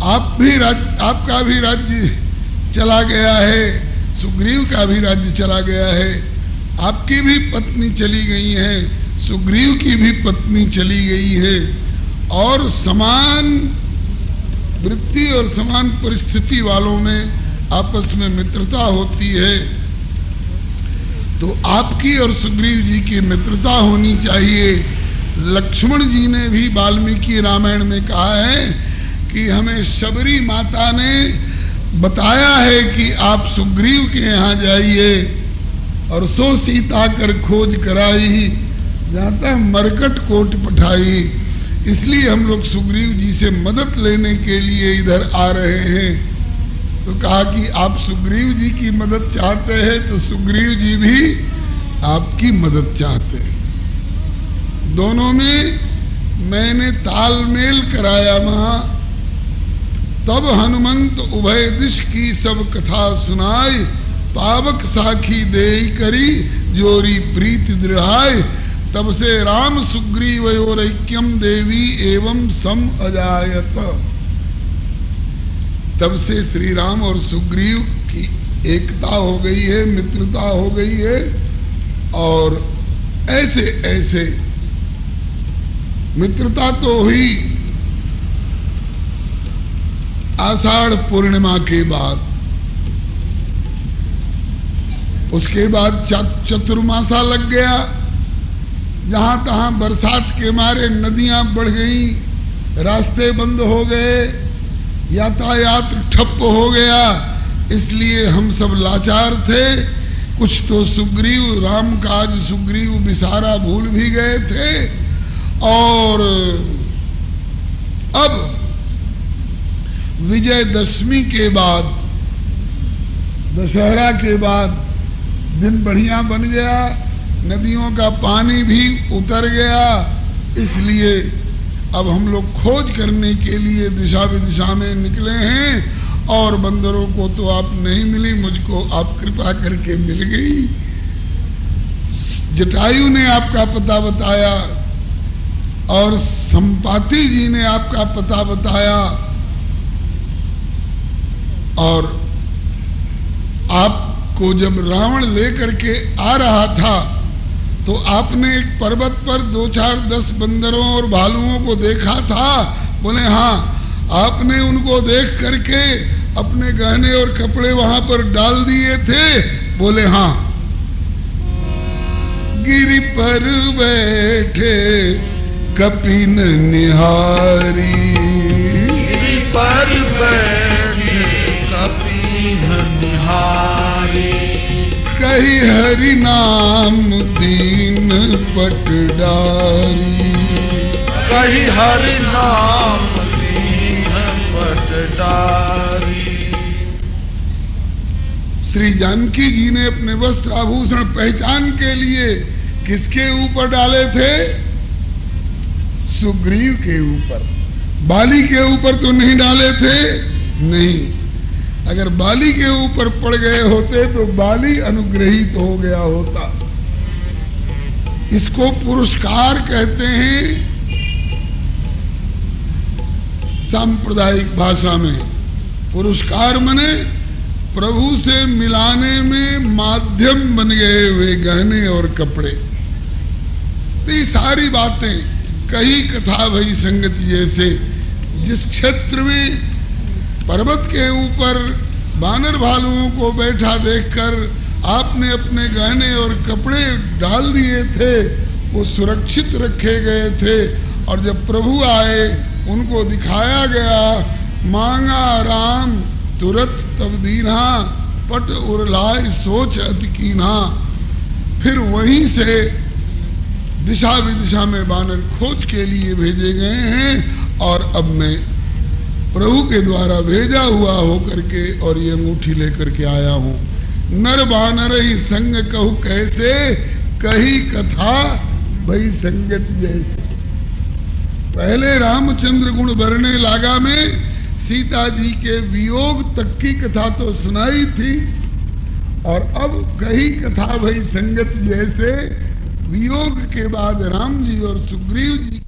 आपका भी राज्य चला गया है, सुग्रीव का भी राज्य चला गया है, आपकी भी पत्नी चली गई है, सुग्रीव की भी पत्नी चली गई है, और समान वृत्ति और समान परिस्थिति वालों में आपस में मित्रता होती है। तो आपकी और सुग्रीव जी की मित्रता होनी चाहिए। लक्ष्मण जी ने भी वाल्मीकि रामायण में कहा है कि हमें शबरी माता ने बताया है कि आप सुग्रीव के यहाँ जाइए और सो सीता कर खोज कराई, जाता मरकट कोट पठाई। इसलिए हम लोग सुग्रीव जी से मदद लेने के लिए इधर आ रहे हैं। तो कहा कि आप सुग्रीव जी की मदद चाहते हैं तो सुग्रीव जी भी आपकी मदद चाहते हैं। दोनों में मैंने तालमेल कराया वहां। तब हनुमंत उभय दिश की सब कथा सुनाई, पावक साखी देई करी जोरी प्रीति दृढ़ाई। तब से राम सुग्रीवयोर ऐक्यम देवी एवं सम अजायत। तब से श्री राम और सुग्रीव की एकता हो गई है, मित्रता हो गई है। और ऐसे ऐसे मित्रता तो हुई आषाढ़ पूर्णिमा के बाद। उसके बाद चतुर्मासा लग गया। जहां तहां बरसात के मारे नदियां बढ़ गई, रास्ते बंद हो गए, यातायात ठप्प हो गया। इसलिए हम सब लाचार थे। कुछ तो सुग्रीव राम काज सुग्रीव विसारा भूल भी गए थे। और अब विजयदशमी के बाद, दशहरा के बाद दिन बढ़िया बन गया, नदियों का पानी भी उतर गया। इसलिए अब हम लोग खोज करने के लिए दिशा विदिशा में निकले हैं। और बंदरों को तो आप नहीं मिली, मुझको आप कृपा करके मिल गई। जटायु ने आपका पता बताया और संपाति जी ने आपका पता बताया। और आपको जब रावण लेकर के आ रहा था तो आपने एक पर्वत पर 2-4-10 बंदरों और भालुओं को देखा था। बोले हाँ। आपने उनको देख करके अपने गहने और कपड़े वहां पर डाल दिए थे। बोले हाँ। गिरि पर बैठे कपिन निहारी, गिरि पर बैठे कपिन निहारी। कही हरि नाम दीन पटडारी, कही हरि नाम दीन पटडारी। श्री जानकी जी ने अपने वस्त्र आभूषण पहचान के लिए किसके ऊपर डाले थे? सुग्रीव के ऊपर। बाली के ऊपर तो नहीं डाले थे, नहीं। अगर बाली के ऊपर पड़ गए होते तो बाली अनुग्रहित हो गया होता। इसको पुरस्कार कहते हैं सांप्रदायिक भाषा में। पुरस्कार मने प्रभु से मिलाने में माध्यम बन गए हुए गहने और कपड़े। तो ये सारी बातें कही कथा भई संगति जैसे। जिस क्षेत्र में पर्वत के ऊपर बानर भालुओं को बैठा देखकर आपने अपने गहने और कपड़े डाल दिए थे, वो सुरक्षित रखे गए थे। और जब प्रभु आए उनको दिखाया गया, मांगा राम तुरत तब दीना, पट उरलाय सोच अति कीन्हा। फिर वहीं से दिशा विदिशा में बानर खोज के लिए भेजे गए हैं। और अब मैं प्रभु के द्वारा भेजा हुआ होकर के और ये अंगूठी लेकर के आया हूं। नर बानर ही संग कहू कैसे, कही कथा भई संगत जैसे। पहले रामचंद्र गुण बरने लागा में सीता जी के वियोग तक की कथा तो सुनाई थी। और अब कही कथा भई संगत जैसे, वियोग के बाद राम जी और सुग्रीव जी